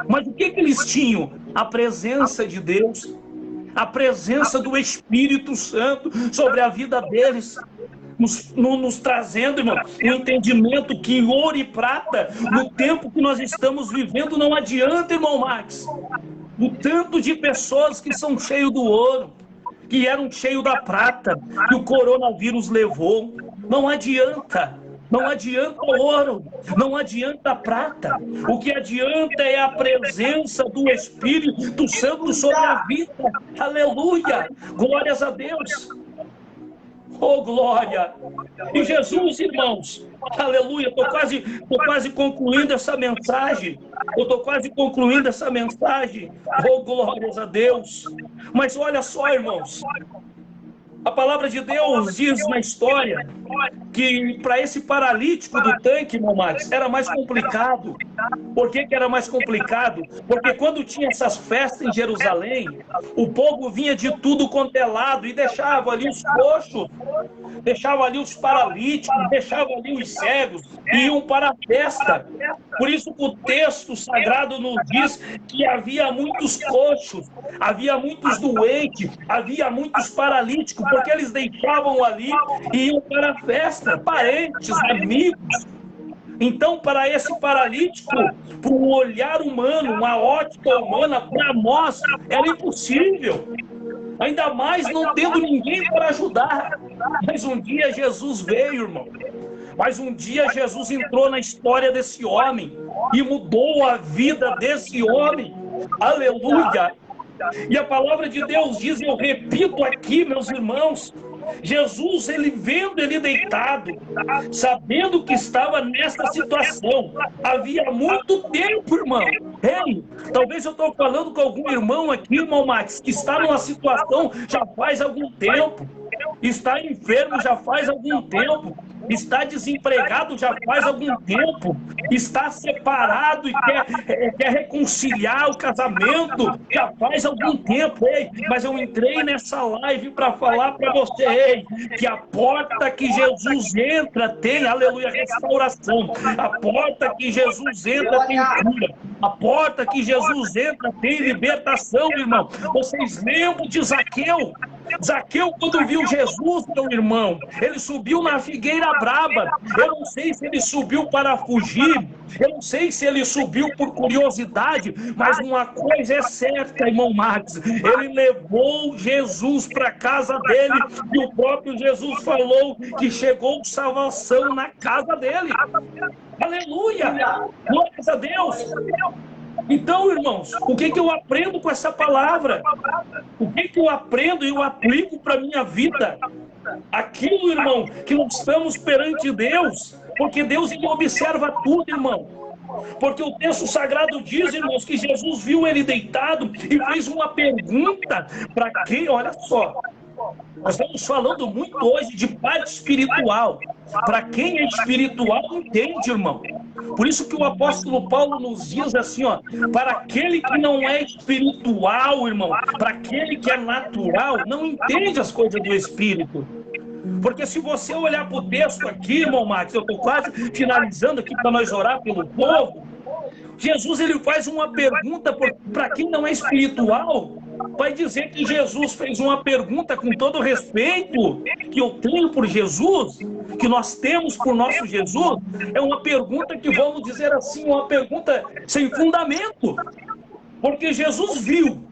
mas o que eles tinham? A presença de Deus, a presença do Espírito Santo sobre a vida deles, nos trazendo, irmão, o entendimento que ouro e prata, no tempo que nós estamos vivendo, não adianta, irmão Max. O tanto de pessoas que são cheios do ouro, que eram cheios da prata, que o coronavírus levou, não adianta. Não adianta ouro, não adianta prata. O que adianta é a presença do Espírito Santo sobre a vida. Aleluia! Glórias a Deus! Oh, glória! E Jesus, irmãos, aleluia, estou quase concluindo essa mensagem. Oh, glórias a Deus! Mas olha só, irmãos, a palavra de Deus diz na história que para esse paralítico do tanque, irmão Max, era mais complicado. Por que era mais complicado? Porque quando tinha essas festas em Jerusalém, o povo vinha de tudo quanto é lado e deixava ali os coxos, deixava ali os paralíticos, deixava ali os cegos e iam para a festa. Por isso o texto sagrado nos diz que havia muitos coxos, havia muitos doentes, havia muitos paralíticos, porque eles deixavam ali e iam para a festa, parentes, amigos. Então, para esse paralítico, para um olhar humano, uma ótica humana, para nós, era impossível. Ainda mais não tendo ninguém para ajudar. Mas um dia Jesus veio, irmão. Mas um dia Jesus entrou na história desse homem e mudou a vida desse homem. Aleluia! E a palavra de Deus diz, eu repito aqui, meus irmãos, Jesus, ele vendo ele deitado, sabendo que estava nessa situação, havia muito tempo, irmão. Ei, talvez eu estou falando com algum irmão aqui, irmão Max, que está numa situação já faz algum tempo, está enfermo já faz algum tempo. está desempregado já faz algum tempo, está separado e quer reconciliar o casamento já faz algum tempo. Ei, mas eu entrei nessa live para falar para você, ei, que a porta que Jesus entra tem, aleluia, restauração. A porta que Jesus entra tem cura. A porta que Jesus entra tem libertação, irmão. Vocês lembram de Zaqueu? Zaqueu, quando viu Jesus, meu irmão, ele subiu na figueira braba. Eu não sei se ele subiu para fugir, eu não sei se ele subiu por curiosidade, mas uma coisa é certa, irmão Max, ele levou Jesus para a casa dele e o próprio Jesus falou que chegou salvação na casa dele. Aleluia! Glórias a Deus! Então, irmãos, o que eu aprendo com essa palavra? O que eu aprendo e eu aplico para a minha vida? Aquilo, irmão, que nós estamos perante Deus, porque Deus ele observa tudo, irmão. Porque o texto sagrado diz, irmãos, que Jesus viu ele deitado e fez uma pergunta para quem, olha só, nós estamos falando muito hoje de parte espiritual. Para quem é espiritual, entende, irmão. Por isso que o apóstolo Paulo nos diz assim, ó, para aquele que não é espiritual, irmão, para aquele que é natural, não entende as coisas do Espírito. Porque se você olhar para o texto aqui, irmão Max, eu estou quase finalizando aqui para nós orar pelo povo, Jesus ele faz uma pergunta para quem não é espiritual, vai dizer que Jesus fez uma pergunta com todo o respeito que eu tenho por Jesus, que nós temos por nosso Jesus, é uma pergunta que vamos dizer assim, uma pergunta sem fundamento, porque Jesus viu,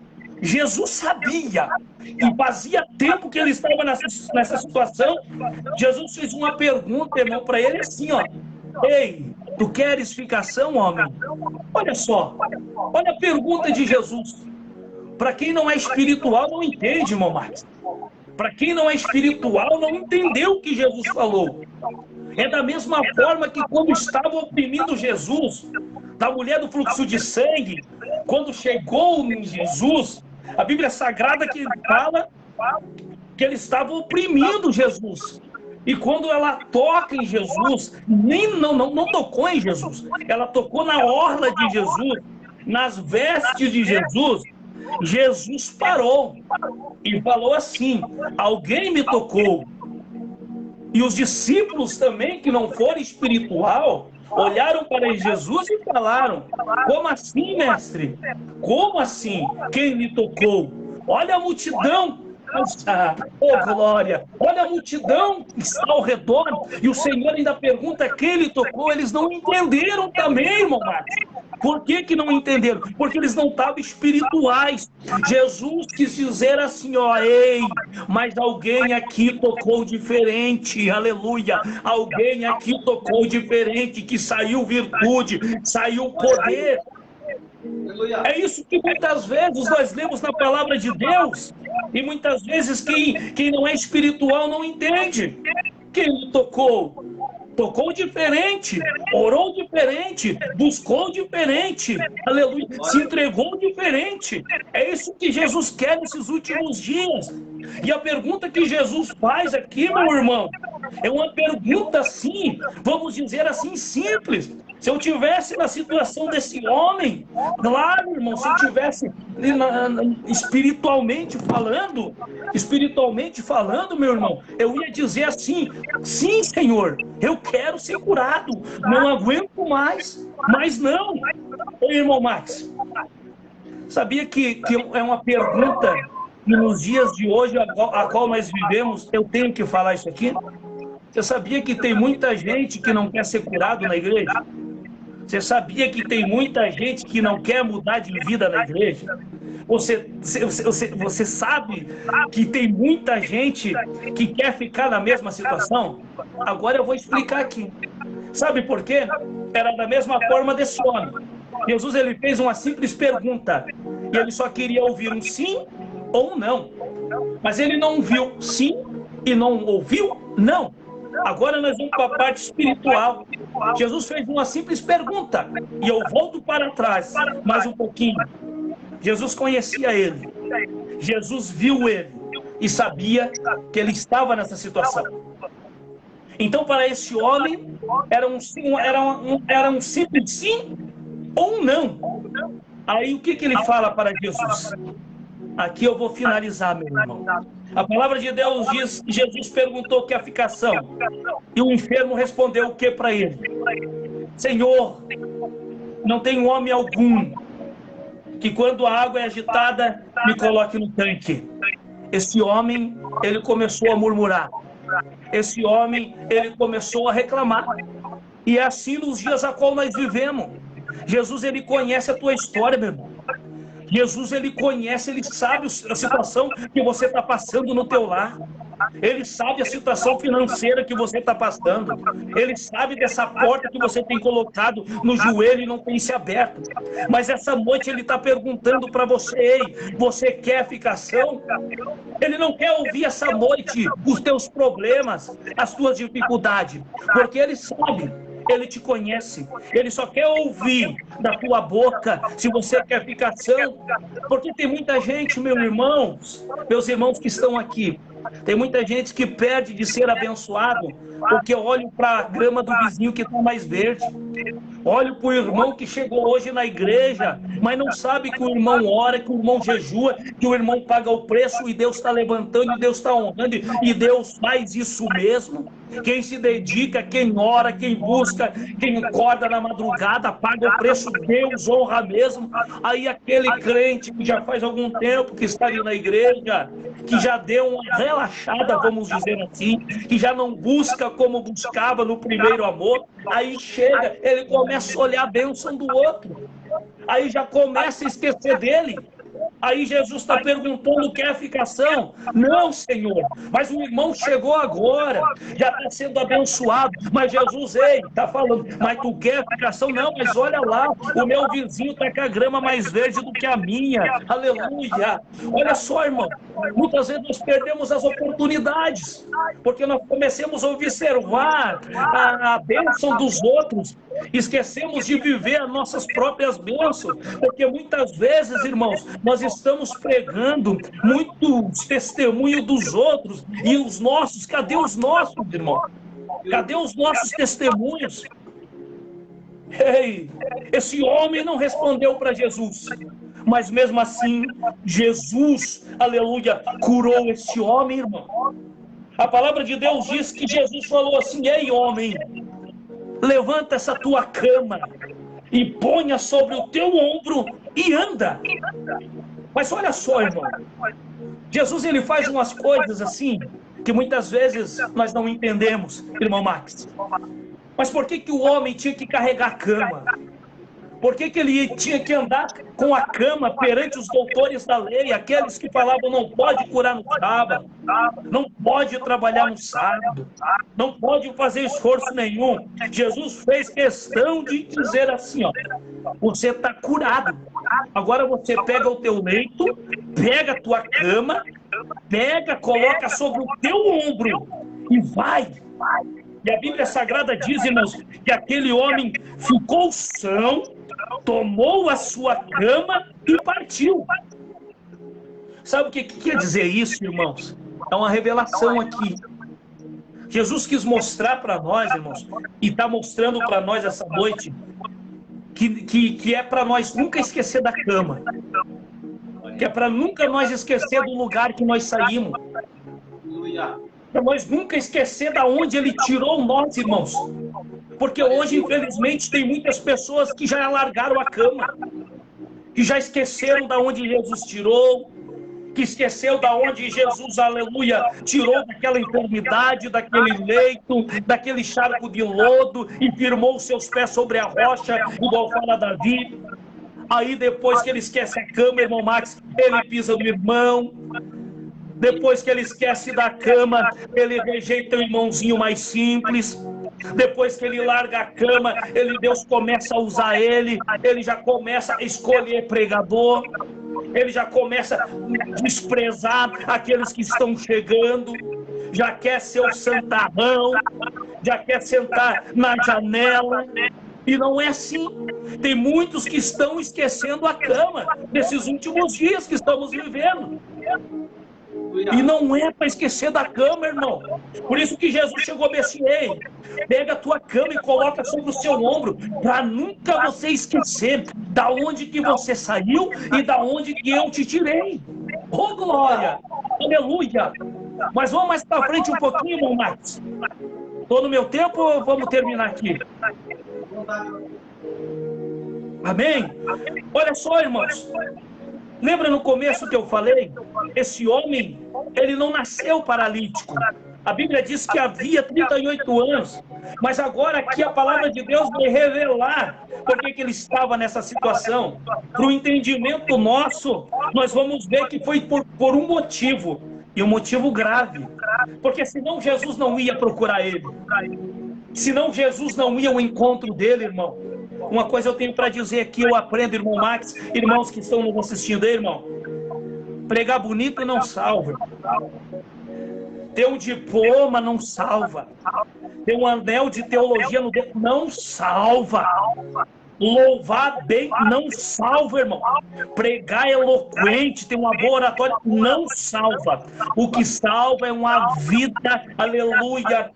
Jesus sabia, e fazia tempo que ele estava nessa situação. Jesus fez uma pergunta, irmão, para ele assim, ó, ei, tu queres ficação, homem? Olha só, olha a pergunta de Jesus. Para quem não é espiritual, não entende, irmão Marcos. Para quem não é espiritual, não entendeu o que Jesus falou. É da mesma forma que quando estavam oprimindo Jesus, da mulher do fluxo de sangue, quando chegou em Jesus, a Bíblia Sagrada que fala que eles estavam oprimindo Jesus. E quando ela toca em Jesus, não tocou em Jesus, ela tocou na orla de Jesus, nas vestes de Jesus, Jesus parou e falou assim, alguém me tocou. E os discípulos também, que não foram espiritual, olharam para Jesus e falaram, como assim, mestre? Como assim? Quem me tocou? Olha a multidão. Oh glória, olha a multidão que está ao redor e o Senhor ainda pergunta quem ele tocou. Eles não entenderam também, irmão Marcos. Por que não entenderam? Porque eles não estavam espirituais. Jesus quis dizer assim, ó, ei, mas alguém aqui tocou diferente, aleluia, alguém aqui tocou diferente, que saiu virtude, saiu poder. É isso que muitas vezes nós lemos na palavra de Deus, e muitas vezes quem não é espiritual não entende. Quem tocou? Tocou diferente, orou diferente, buscou diferente, aleluia, se entregou diferente. É isso que Jesus quer nesses últimos dias. E a pergunta que Jesus faz aqui, meu irmão, é uma pergunta assim, vamos dizer assim, simples. Se eu tivesse na situação desse homem, claro, irmão, se eu tivesse espiritualmente falando, meu irmão, eu ia dizer assim, sim, Senhor, eu quero ser curado, não aguento mais, mas não. Ô, irmão Max, sabia que é uma pergunta que nos dias de hoje, a qual nós vivemos, eu tenho que falar isso aqui? Você sabia que tem muita gente que não quer ser curado na igreja? Você sabia que tem muita gente que não quer mudar de vida na igreja? Você sabe que tem muita gente que quer ficar na mesma situação? Agora eu vou explicar aqui. Sabe por quê? Era da mesma forma desse homem. Jesus ele fez uma simples pergunta e ele só queria ouvir um sim ou um não. Mas ele não viu sim e não ouviu não. Agora nós vamos para a parte espiritual. Jesus fez uma simples pergunta e eu volto para trás mais um pouquinho. Jesus conhecia ele, Jesus viu ele e sabia que ele estava nessa situação. Então, para esse homem, era um simples sim ou um não. Aí, o que ele fala para Jesus? Aqui eu vou finalizar, meu irmão. A palavra de Deus diz que Jesus perguntou que a ficação. E o enfermo respondeu o que para ele? Senhor, não tem homem algum que quando a água é agitada, me coloque no tanque. Esse homem, ele começou a murmurar. Esse homem, ele começou a reclamar. E é assim nos dias a qual nós vivemos. Jesus, ele conhece a tua história, meu irmão. Jesus, ele conhece, ele sabe a situação que você está passando no teu lar. Ele sabe a situação financeira que você está passando. Ele sabe dessa porta que você tem colocado no joelho e não tem se aberto. Mas essa noite ele está perguntando para você: ei, você quer ficação? Ele não quer ouvir essa noite os teus problemas, as tuas dificuldades, porque ele sabe. Ele te conhece, ele só quer ouvir da tua boca se você quer ficação, porque tem muita gente, meus irmãos que estão aqui, tem muita gente que perde de ser abençoado, porque olha para a grama do vizinho que está mais verde, olha para o irmão que chegou hoje na igreja, mas não sabe que o irmão ora, que o irmão jejua, que o irmão paga o preço e Deus está levantando, e Deus está honrando, e Deus faz isso mesmo. Quem se dedica, quem ora, quem busca, quem acorda na madrugada, paga o preço, Deus honra mesmo. Aí aquele crente que já faz algum tempo que está ali na igreja, que já deu uma relaxada, vamos dizer assim, que já não busca como buscava no primeiro amor, aí chega, ele começa a olhar a bênção do outro, aí já começa a esquecer dele. Aí Jesus está perguntando: quer ficação? Não, Senhor, mas o irmão chegou agora, já está sendo abençoado, mas Jesus, ei, está falando, mas tu quer ficação? Não, mas olha lá, o meu vizinho está com a grama mais verde do que a minha, aleluia. Olha só, irmão, muitas vezes nós perdemos as oportunidades, porque nós começamos a observar a bênção dos outros, esquecemos de viver as nossas próprias bênçãos, porque muitas vezes, irmãos, nós estamos pregando muitos testemunhos dos outros e os nossos, cadê os nossos, irmão? Cadê os nossos testemunhos? Ei, esse homem não respondeu para Jesus, mas mesmo assim, Jesus, aleluia, curou esse homem, irmão. A palavra de Deus diz que Jesus falou assim: ei, homem, levanta essa tua cama e ponha sobre o teu ombro e anda. Mas olha só, irmão, Jesus, ele faz umas coisas assim que muitas vezes nós não entendemos, irmão Max. Mas por que o homem tinha que carregar a cama? Por que ele tinha que andar com a cama perante os doutores da lei, aqueles que falavam não pode curar no sábado, não pode trabalhar no sábado, não pode fazer esforço nenhum? Jesus fez questão de dizer assim, ó: você está curado. Agora você pega o teu leito, pega a tua cama, coloca sobre o teu ombro e vai. E a Bíblia Sagrada diz, irmãos, que aquele homem ficou são, tomou a sua cama e partiu. Sabe o que quer dizer isso, irmãos? É uma revelação aqui. Jesus quis mostrar para nós, irmãos, e está mostrando para nós essa noite, que é para nós nunca esquecer da cama, que é para nunca nós esquecer do lugar que nós saímos, para nós nunca esquecer da onde Ele tirou nós, irmãos. Porque hoje, infelizmente, tem muitas pessoas que já largaram a cama, que já esqueceram da onde Jesus tirou, que esqueceu da onde Jesus, aleluia, tirou daquela enfermidade, daquele leito, daquele charco de lodo e firmou os seus pés sobre a rocha, igual fala Davi. Aí depois que ele esquece a cama, irmão Max, ele pisa no irmão. Depois que ele esquece da cama, ele rejeita o irmãozinho mais simples. Depois que ele larga a cama, Deus começa a usar ele já começa a escolher pregador, ele já começa a desprezar aqueles que estão chegando, já quer ser o santarrão, já quer sentar na janela. E não é assim. Tem muitos que estão esquecendo a cama nesses últimos dias que estamos vivendo. E não é para esquecer da cama, irmão. Por isso que Jesus chegou desse: ei, pega a tua cama e coloca sobre o seu ombro, para nunca você esquecer da onde que você saiu e da onde que eu te tirei. Oh, glória! Aleluia! Mas vamos mais para frente um pouquinho, irmão Marcos. Estou no meu tempo ou vamos terminar aqui? Amém? Olha só, irmãos. Lembra no começo que eu falei? Esse homem, ele não nasceu paralítico. A Bíblia diz que havia 38 anos. Mas agora aqui a palavra de Deus vai revelar por que ele estava nessa situação. Para o entendimento nosso, nós vamos ver que foi por um motivo. E um motivo grave. Porque senão Jesus não ia procurar ele. Senão Jesus não ia ao encontro dele, irmão. Uma coisa eu tenho para dizer aqui, eu aprendo, irmão Max, irmãos que estão nos assistindo aí, irmão. Pregar bonito não salva. Ter um diploma não salva. Ter um anel de teologia no dedo não salva. Louvar bem não salva, irmão. Pregar eloquente, ter uma boa oratória não salva. O que salva é uma vida, aleluia,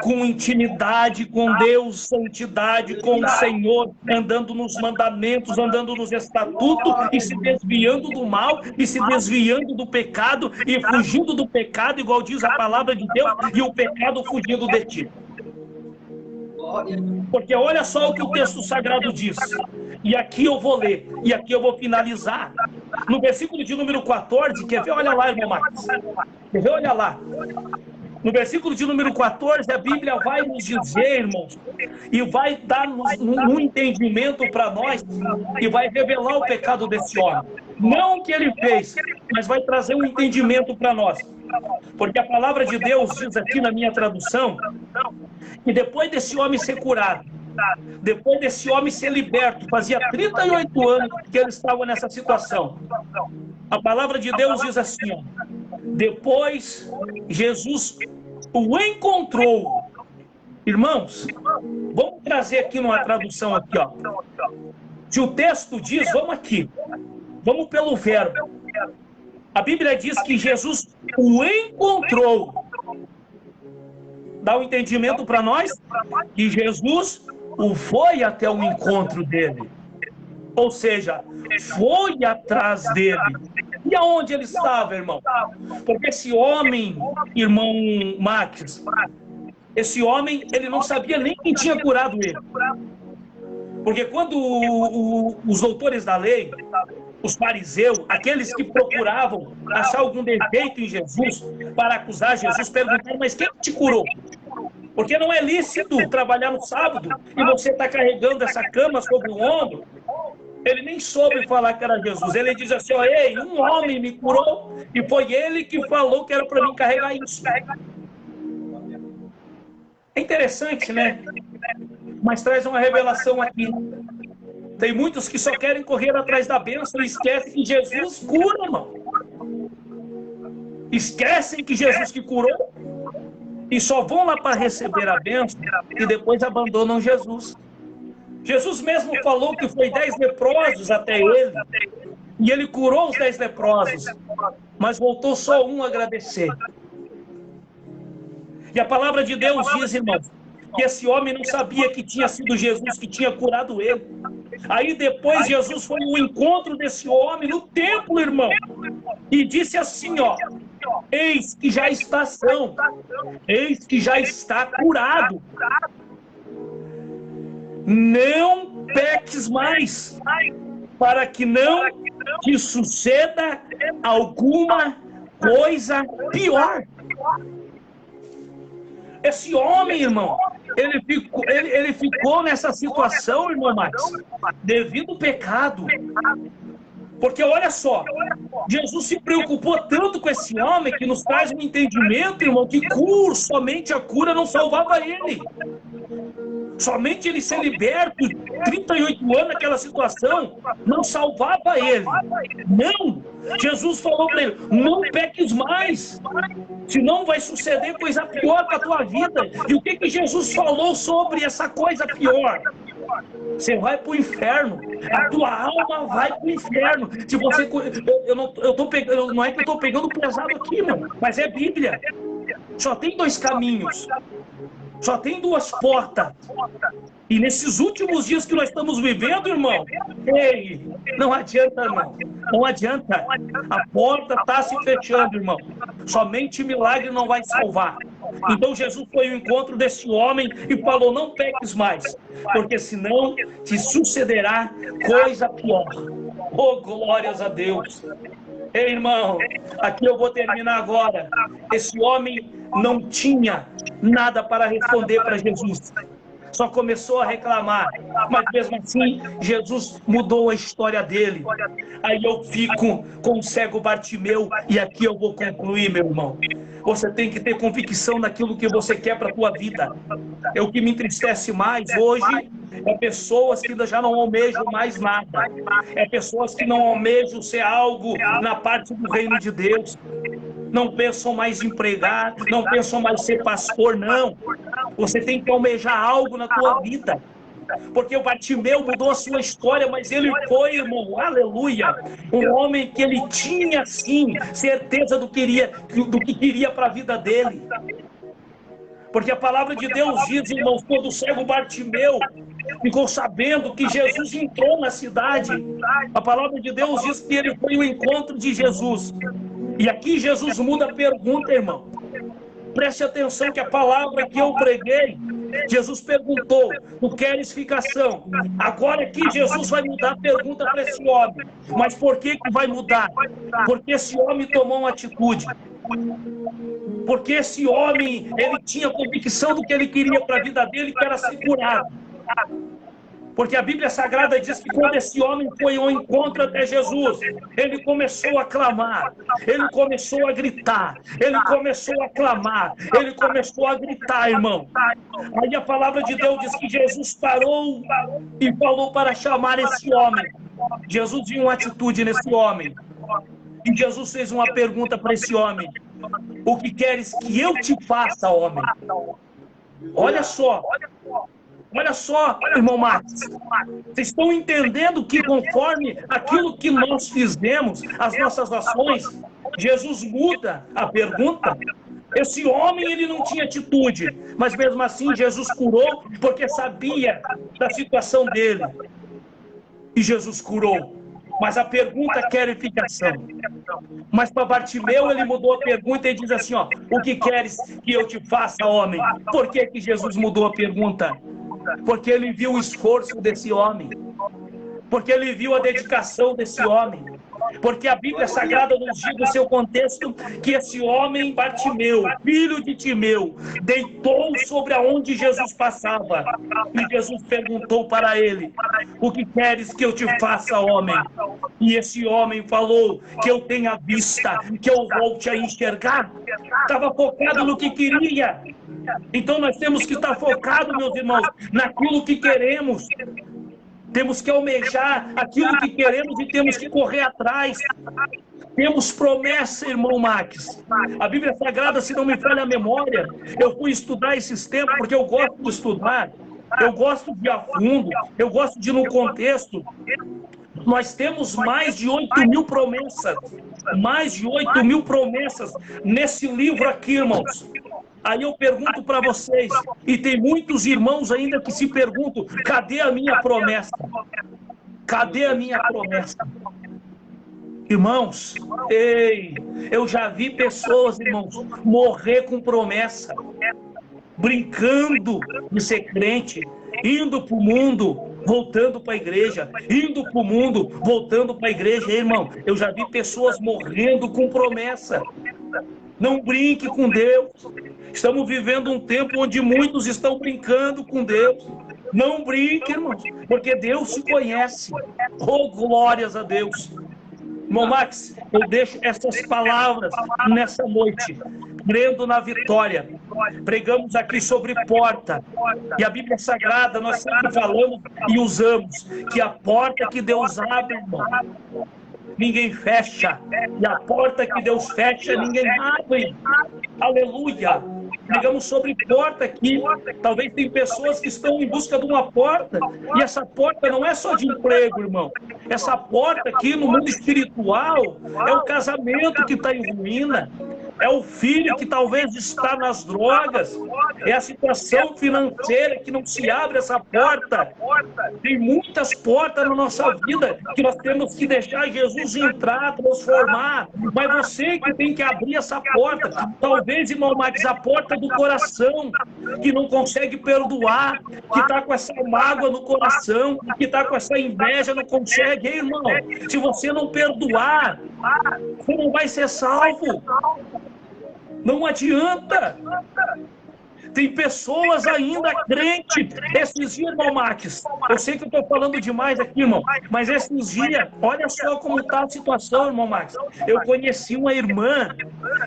com intimidade com Deus, santidade com o Senhor, andando nos mandamentos, andando nos estatutos e se desviando do mal e se desviando do pecado e fugindo do pecado, igual diz a palavra de Deus, e o pecado fugindo de ti. Porque olha só o que o texto sagrado diz. E aqui eu vou ler, e aqui eu vou finalizar. No versículo de número 14, quer ver? Olha lá, irmão Marcos. Quer ver? Olha lá. No versículo de número 14, a Bíblia vai nos dizer, irmãos, e vai dar um entendimento para nós, e vai revelar o pecado desse homem. Não o que ele fez, mas vai trazer um entendimento para nós. Porque a palavra de Deus diz aqui na minha tradução, que depois desse homem ser curado, depois desse homem ser liberto, fazia 38 anos que ele estava nessa situação. A palavra de Deus diz assim, ó, depois Jesus o encontrou. Irmãos, vamos trazer aqui numa tradução aqui, ó. Se o texto diz, vamos aqui. Vamos pelo verbo. A Bíblia diz que Jesus o encontrou. Dá um entendimento para nós? Que Jesus o foi até o encontro dele. Ou seja, foi atrás dele. E aonde ele estava, irmão? Porque esse homem, irmão Max, esse homem, ele não sabia nem quem tinha curado ele. Porque quando os doutores da lei, os fariseus, aqueles que procuravam achar algum defeito em Jesus para acusar Jesus, perguntaram, mas quem te curou? Porque não é lícito trabalhar no sábado e você está carregando essa cama sobre o ombro. Ele nem soube falar que era Jesus. Ele diz assim, ó, ei, um homem me curou e foi ele que falou que era para mim carregar isso. É interessante, né? Mas traz uma revelação aqui. Tem muitos que só querem correr atrás da bênção e esquecem que Jesus cura, irmão. Esquecem que Jesus que curou e só vão lá para receber a bênção e depois abandonam Jesus. Jesus mesmo falou que foi 10 leprosos até ele e ele curou os 10 leprosos, mas voltou só um a agradecer. E a palavra de Deus diz, irmãos, que esse homem não sabia que tinha sido Jesus que tinha curado ele. Aí depois Jesus foi ao encontro desse homem no templo, irmão, e disse assim, ó, eis que já está são, eis que já está curado. Não peques mais, para que não te suceda alguma coisa pior. Esse homem, irmão, ele ficou nessa situação, irmão Max, devido ao pecado. Porque olha só, Jesus se preocupou tanto com esse homem que nos traz um entendimento, irmão, que somente a cura não salvava ele. Somente ele ser liberto 38 anos naquela situação, não salvava ele. Não! Jesus falou para ele, não peques mais, senão vai suceder coisa pior para a tua vida. E o que Jesus falou sobre essa coisa pior? Você vai para o inferno, a tua alma vai para o inferno. Se você, eu tô pegando, não é que eu estou pegando pesado aqui, mano, mas é Bíblia. Só tem dois caminhos, só tem duas portas. E nesses últimos dias que nós estamos vivendo, irmão, ei, não adianta não, não adianta. A porta está se fechando, irmão. Somente milagre não vai salvar. Então Jesus foi ao encontro desse homem e falou, não peques mais, porque senão te sucederá coisa pior. Oh, glórias a Deus. Ei, irmão, aqui eu vou terminar agora. Esse homem não tinha nada para responder para Jesus. Só começou a reclamar, mas mesmo assim, Jesus mudou a história dele. Aí eu fico com o cego Bartimeu, e aqui eu vou concluir, meu irmão. Você tem que ter convicção naquilo que você quer para a tua vida. É o que me entristece mais hoje, é pessoas que já não almejam mais nada. É pessoas que não almejam ser algo na parte do reino de Deus. Não pensam mais em pregar, não pensam mais ser pastor, não. Você tem que almejar algo na tua vida. Porque o Bartimeu mudou a sua história, mas ele foi, irmão, aleluia, um homem que ele tinha, sim, certeza do que queria para a vida dele. Porque a palavra de Deus diz, irmãos, quando o cego Bartimeu ficou sabendo que Jesus entrou na cidade, a palavra de Deus diz que ele foi ao encontro de Jesus. E aqui Jesus muda a pergunta, irmão. Preste atenção que a palavra que eu preguei, Jesus perguntou, tu queres ficação? Agora aqui Jesus vai mudar a pergunta para esse homem. Mas por que vai mudar? Porque esse homem tomou uma atitude. Porque esse homem, ele tinha convicção do que ele queria para a vida dele, que era ser curado. Porque a Bíblia Sagrada diz que quando esse homem foi ao encontro até Jesus, ele começou a clamar, ele começou a gritar, ele começou a clamar, ele começou a gritar, irmão. Aí a palavra de Deus diz que Jesus parou e falou para chamar esse homem. Jesus viu uma atitude nesse homem. E Jesus fez uma pergunta para esse homem. O que queres que eu te faça, homem? Olha só. Olha só, irmão Marcos, vocês estão entendendo que conforme aquilo que nós fizemos, as nossas ações, Jesus muda a pergunta? Esse homem, ele não tinha atitude, mas mesmo assim Jesus curou, porque sabia da situação dele. E Jesus curou. Mas a pergunta quer edificação. Mas para Bartimeu ele mudou a pergunta e diz assim, ó, o que queres que eu te faça, homem? Por que Jesus mudou a pergunta? Porque ele viu o esforço desse homem. Porque ele viu a dedicação desse homem. Porque a Bíblia Sagrada nos diz no seu contexto que esse homem Bartimeu, filho de Timeu, deitou sobre aonde Jesus passava. E Jesus perguntou para ele, o que queres que eu te faça, homem? E esse homem falou, que eu tenha vista, que eu volte a enxergar. Estava focado no que queria. Então nós temos que estar focados, meus irmãos, naquilo que queremos. Temos que almejar aquilo que queremos e temos que correr atrás. Temos promessa, irmão Max. A Bíblia Sagrada, se não me falha a memória, eu fui estudar esses tempos porque eu gosto de estudar, eu gosto de ir a fundo, eu gosto de ir no contexto. Nós temos mais de 8.000 promessas. Mais de 8.000 promessas nesse livro aqui, irmãos. Aí eu pergunto para vocês, e tem muitos irmãos ainda que se perguntam, cadê a minha promessa? Cadê a minha promessa? Irmãos, ei, eu já vi pessoas, irmãos, morrer com promessa, brincando de ser crente, indo para o mundo, voltando para a igreja, indo para o mundo, voltando para a igreja. Irmão, eu já vi pessoas morrendo com promessa. Não brinque com Deus. Estamos vivendo um tempo onde muitos estão brincando com Deus. Não brinque, irmãos, porque Deus se conhece. Oh, glórias a Deus. Irmão Max, eu deixo essas palavras nessa noite, crendo na vitória, pregamos aqui sobre porta. E a Bíblia Sagrada, nós sempre falamos e usamos que a porta que Deus abre, irmão, ninguém fecha. E a porta que Deus fecha, ninguém abre. Aleluia. Pregamos sobre porta aqui. Talvez tem pessoas que estão em busca de uma porta. E essa porta não é só de emprego, irmão. Essa porta aqui no mundo espiritual é o casamento que está em ruína. É o filho que talvez está nas drogas. É a situação financeira que não se abre essa porta. Tem muitas portas na nossa vida que nós temos que deixar Jesus entrar, transformar. Mas você que tem que abrir essa porta. Talvez, irmão Max, a porta do coração, que não consegue perdoar, que está com essa mágoa no coração, que está com essa inveja, não consegue. Ei, irmão, se você não perdoar, você não vai ser salvo. Não adianta. Tem pessoas ainda crentes. Esses dias, irmão Max, eu sei que eu estou falando demais aqui, irmão, mas esses dias, olha só como está a situação, irmão Max. Eu conheci uma irmã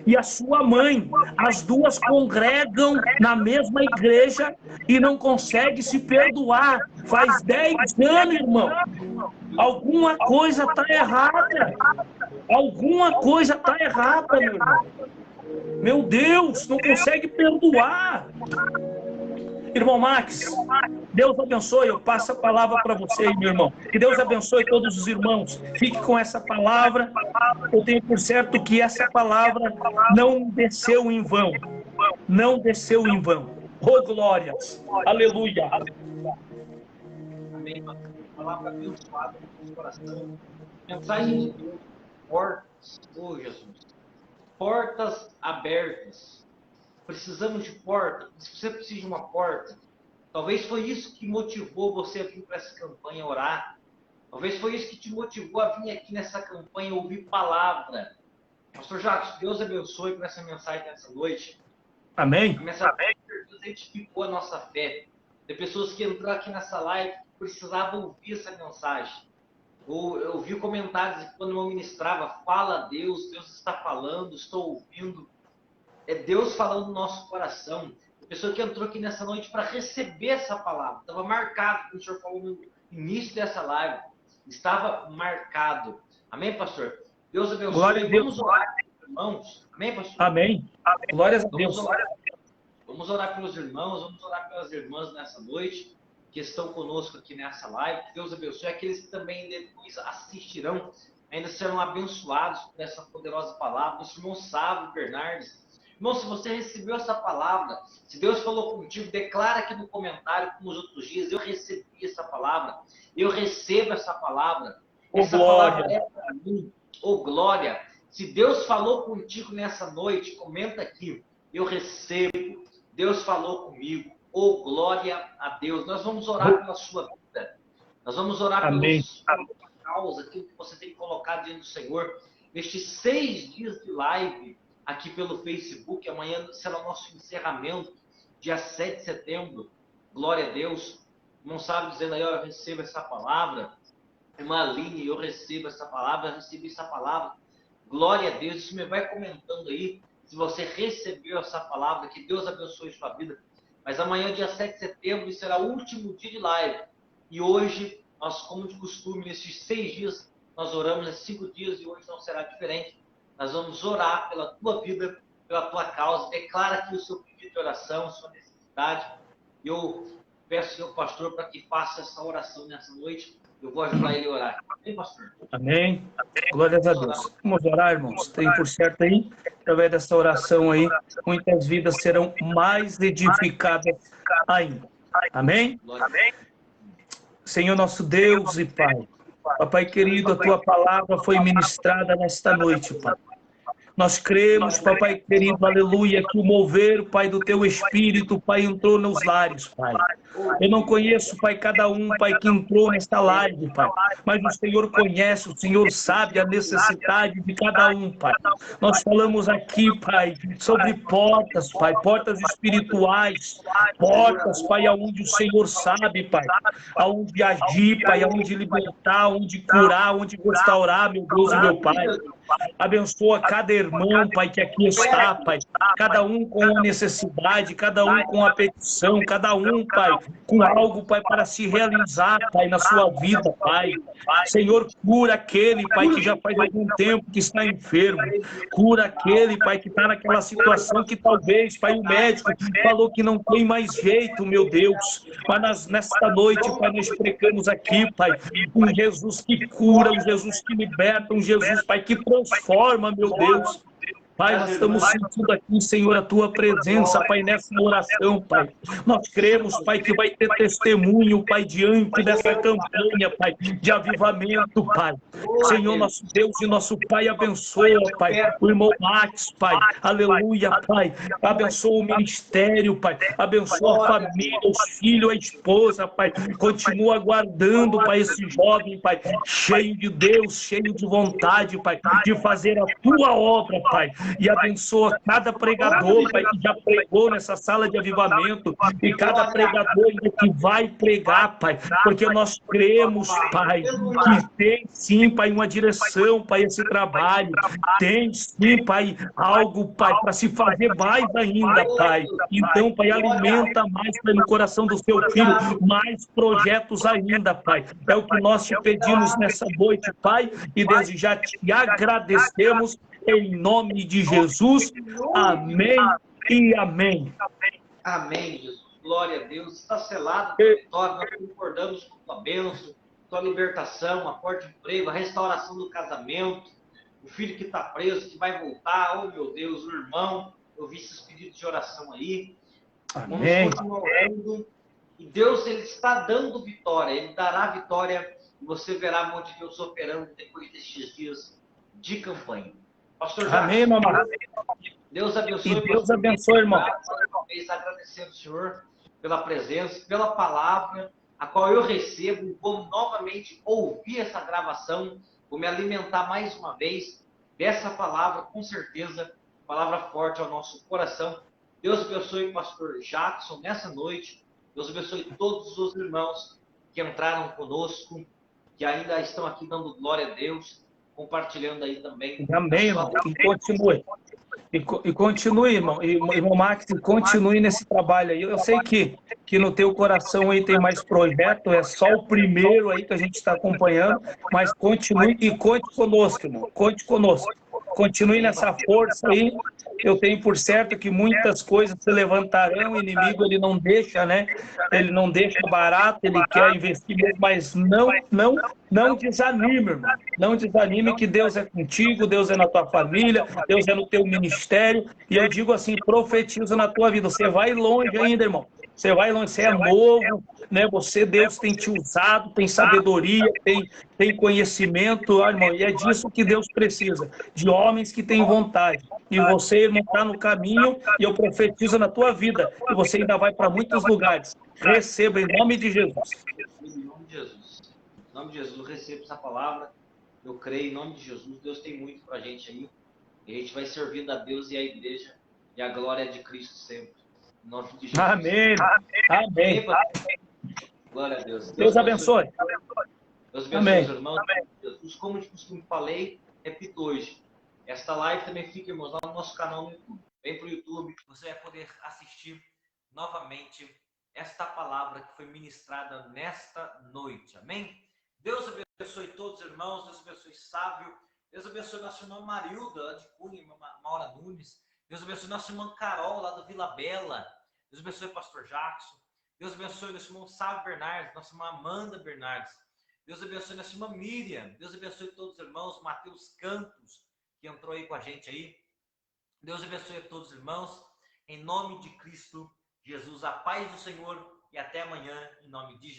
e a sua mãe. As duas congregam na mesma igreja e não conseguem se perdoar. Faz 10 anos, irmão. Alguma coisa está errada. Alguma coisa está errada, meu irmão. Meu Deus, não consegue perdoar. Irmão Max, Deus abençoe. Eu passo a palavra para você, meu irmão. Que Deus abençoe todos os irmãos. Fique com essa palavra. Eu tenho por certo que essa palavra não desceu em vão. Não desceu em vão. Oh, glórias. Aleluia. Amém. Palavra abençoada no coração. Mensagem de Deus. Portas. Oh, Jesus. Portas abertas. Precisamos de porta. Se você precisa de uma porta, talvez foi isso que motivou você a vir para essa campanha orar. Talvez foi isso que te motivou a vir aqui nessa campanha ouvir palavra. Pastor Jacques, Deus abençoe por essa mensagem nessa noite. Amém. Essa mensagem edificou a nossa fé. Tem pessoas que entraram aqui nessa live que precisavam ouvir essa mensagem. Eu vi comentários que quando eu ministrava, fala a Deus, Deus está falando, estou ouvindo. É Deus falando no nosso coração. A pessoa que entrou aqui nessa noite para receber essa palavra. Estava marcado, como o senhor falou no início dessa live. Estava marcado. Amém, pastor? Deus abençoe. Glória a Deus. Vamos orar pelos irmãos. Amém, pastor? Amém. Glórias a Deus. Vamos orar pelos irmãos, vamos orar pelas irmãs nessa noite, que estão conosco aqui nessa live. Que Deus abençoe. Aqueles que também depois assistirão, ainda serão abençoados por essa poderosa palavra. Nosso irmão Sávio Bernardes. Irmão, se você recebeu essa palavra, se Deus falou contigo, declara aqui no comentário, como os outros dias, eu recebi essa palavra, eu recebo essa palavra. Essa palavra é para mim. Oh, glória. Se Deus falou contigo nessa noite, comenta aqui, eu recebo. Deus falou comigo. Oh, glória a Deus. Nós vamos orar pela sua vida. Nós vamos orar pela causa, aquilo que você tem colocado diante do Senhor. Nestes 6 dias de live aqui pelo Facebook, amanhã será o nosso encerramento, dia 7 de setembro. Glória a Deus. Não sabe dizendo aí, eu recebo essa palavra. Irmã Aline, eu recebo essa palavra, eu recebi essa palavra. Glória a Deus. Isso me vai comentando aí, se você recebeu essa palavra, que Deus abençoe sua vida. Mas amanhã, dia 7 de setembro, será o último dia de live. E hoje, nós, como de costume, nesses 6 dias, nós oramos nesses 5 dias e hoje não será diferente. Nós vamos orar pela tua vida, pela tua causa. Declara aqui o seu pedido de oração, a sua necessidade. Eu peço ao pastor para que faça essa oração nessa noite. Eu vou ajudar ele a orar. Amém, pastor? Amém. Glórias a Deus. Vamos orar, irmãos. Tem por certo aí, através dessa oração aí, muitas vidas serão mais edificadas ainda. Amém? Amém. Senhor nosso Deus e Pai, Papai querido, a Tua palavra foi ministrada nesta noite, Pai. Nós cremos, Papai querido, aleluia, que o mover, Pai, do Teu Espírito, Pai, entrou nos lares, Pai. Eu não conheço, Pai, cada um, Pai, que entrou nesta live, Pai. Mas o Senhor conhece, o Senhor sabe a necessidade de cada um, Pai. Nós falamos aqui, Pai, sobre portas, Pai, portas espirituais, portas, Pai, aonde o Senhor sabe, Pai, aonde agir, Pai, aonde libertar, aonde curar, aonde restaurar, meu Deus e meu Pai. Abençoa cada irmão, Pai, que aqui está, Pai. Cada um com a necessidade, cada um com a petição, cada um, Pai, com algo, Pai, para se realizar, Pai, na sua vida, Pai. Senhor, cura aquele, Pai, que já faz algum tempo que está enfermo. Cura aquele, Pai, que está naquela situação que talvez, Pai, o médico falou que não tem mais jeito, meu Deus. Mas nesta noite, Pai, nós pregamos aqui, Pai, um Jesus que cura, um Jesus que liberta, um Jesus, Pai, que transforma, meu Deus. Pai, nós estamos sentindo aqui, Senhor, a Tua presença, Pai, nessa oração, Pai. Nós cremos, Pai, que vai ter testemunho, Pai, diante dessa campanha, Pai, de avivamento, Pai. Senhor, nosso Deus e nosso Pai, abençoa, Pai, o irmão Max, Pai. Aleluia, Pai. Abençoa o ministério, Pai. Abençoa a família, os filhos, a esposa, Pai. Continua guardando, Pai, esse jovem, Pai, cheio de Deus, cheio de vontade, Pai, de fazer a Tua obra, Pai. E abençoa cada pregador, Pai, que já pregou nessa sala de avivamento, e cada pregador que vai pregar, Pai, porque nós cremos, Pai, que tem sim, Pai, uma direção, Pai, esse trabalho, tem sim, Pai, algo, Pai, para se fazer mais ainda, Pai. Então, Pai, alimenta mais, Pai, no coração do seu filho, mais projetos ainda, Pai. É o que nós te pedimos nessa noite, Pai, e desde já te agradecemos. Em nome de Jesus, amém e amém. Amém, Jesus. Glória a Deus. Está selado a tua vitória. Nós concordamos com tua bênção, tua libertação, a porta de emprego, a restauração do casamento, o filho que está preso, que vai voltar. Oh, meu Deus, o irmão. Eu vi esses pedidos de oração aí. Amém. Vamos continuar orando. E Deus, Ele está dando vitória. Ele dará vitória. E você verá a mão de Deus operando depois destes dias de campanha. Pastor Jacques, amém, mamãe. Deus abençoe. E Deus abençoe, irmão. Mais uma vez agradecendo ao Senhor pela presença, pela palavra, a qual eu recebo. Vou novamente ouvir essa gravação, vou me alimentar mais uma vez dessa palavra, com certeza, palavra forte ao nosso coração. Deus abençoe o pastor Jackson nessa noite. Deus abençoe todos os irmãos que entraram conosco, que ainda estão aqui dando glória a Deus, compartilhando aí também. Amém, irmão. E continue. E continue, irmão. Irmão Max, continue nesse trabalho aí. Eu sei que no teu coração aí tem mais projeto, é só o primeiro aí que a gente está acompanhando, mas continue e conte conosco, irmão. Conte conosco. Continue nessa força aí. Eu tenho por certo que muitas coisas se levantarão, o inimigo ele não deixa, né? Ele não deixa barato, ele quer investir mesmo, mas não desanime, irmão. Não desanime que Deus é contigo, Deus é na tua família, Deus é no teu ministério, e eu digo assim, profetiza na tua vida. Você vai longe ainda, irmão. Você vai longe, você é novo, né? Você, Deus tem te usado, tem sabedoria, tem conhecimento, irmão, e é disso que Deus precisa, de homens que têm vontade. E você, irmão, está no caminho, e eu profetizo na tua vida, e você ainda vai para muitos lugares. Receba em nome de Jesus. Em nome de Jesus. Em nome de Jesus, eu recebo essa palavra. Eu creio em nome de Jesus. Deus tem muito para a gente aí. E a gente vai servindo a Deus e a igreja e a glória de Cristo sempre. Em nome de Jesus. Amém. Amém. Glória a Deus. Deus abençoe. Deus abençoe os irmãos. Jesus, como de costume falei, repito hoje. Esta live também fica, irmãos, lá no nosso canal no YouTube. Vem para o YouTube. Você vai poder assistir novamente esta palavra que foi ministrada nesta noite. Amém? Deus abençoe todos os irmãos. Deus abençoe Sábio. Deus abençoe nossa irmã Marilda, lá de Cunha, Maura Nunes. Deus abençoe nossa irmã Carol, lá do Vila Bela. Deus abençoe o pastor Jackson. Deus abençoe nosso irmão Sábio Bernardes, nossa irmã Amanda Bernardes. Deus abençoe nossa irmã Miriam. Deus abençoe todos os irmãos. Matheus Cantos, que entrou aí com a gente aí. Deus abençoe a todos os irmãos. Em nome de Cristo Jesus, a paz do Senhor e até amanhã, em nome de Jesus.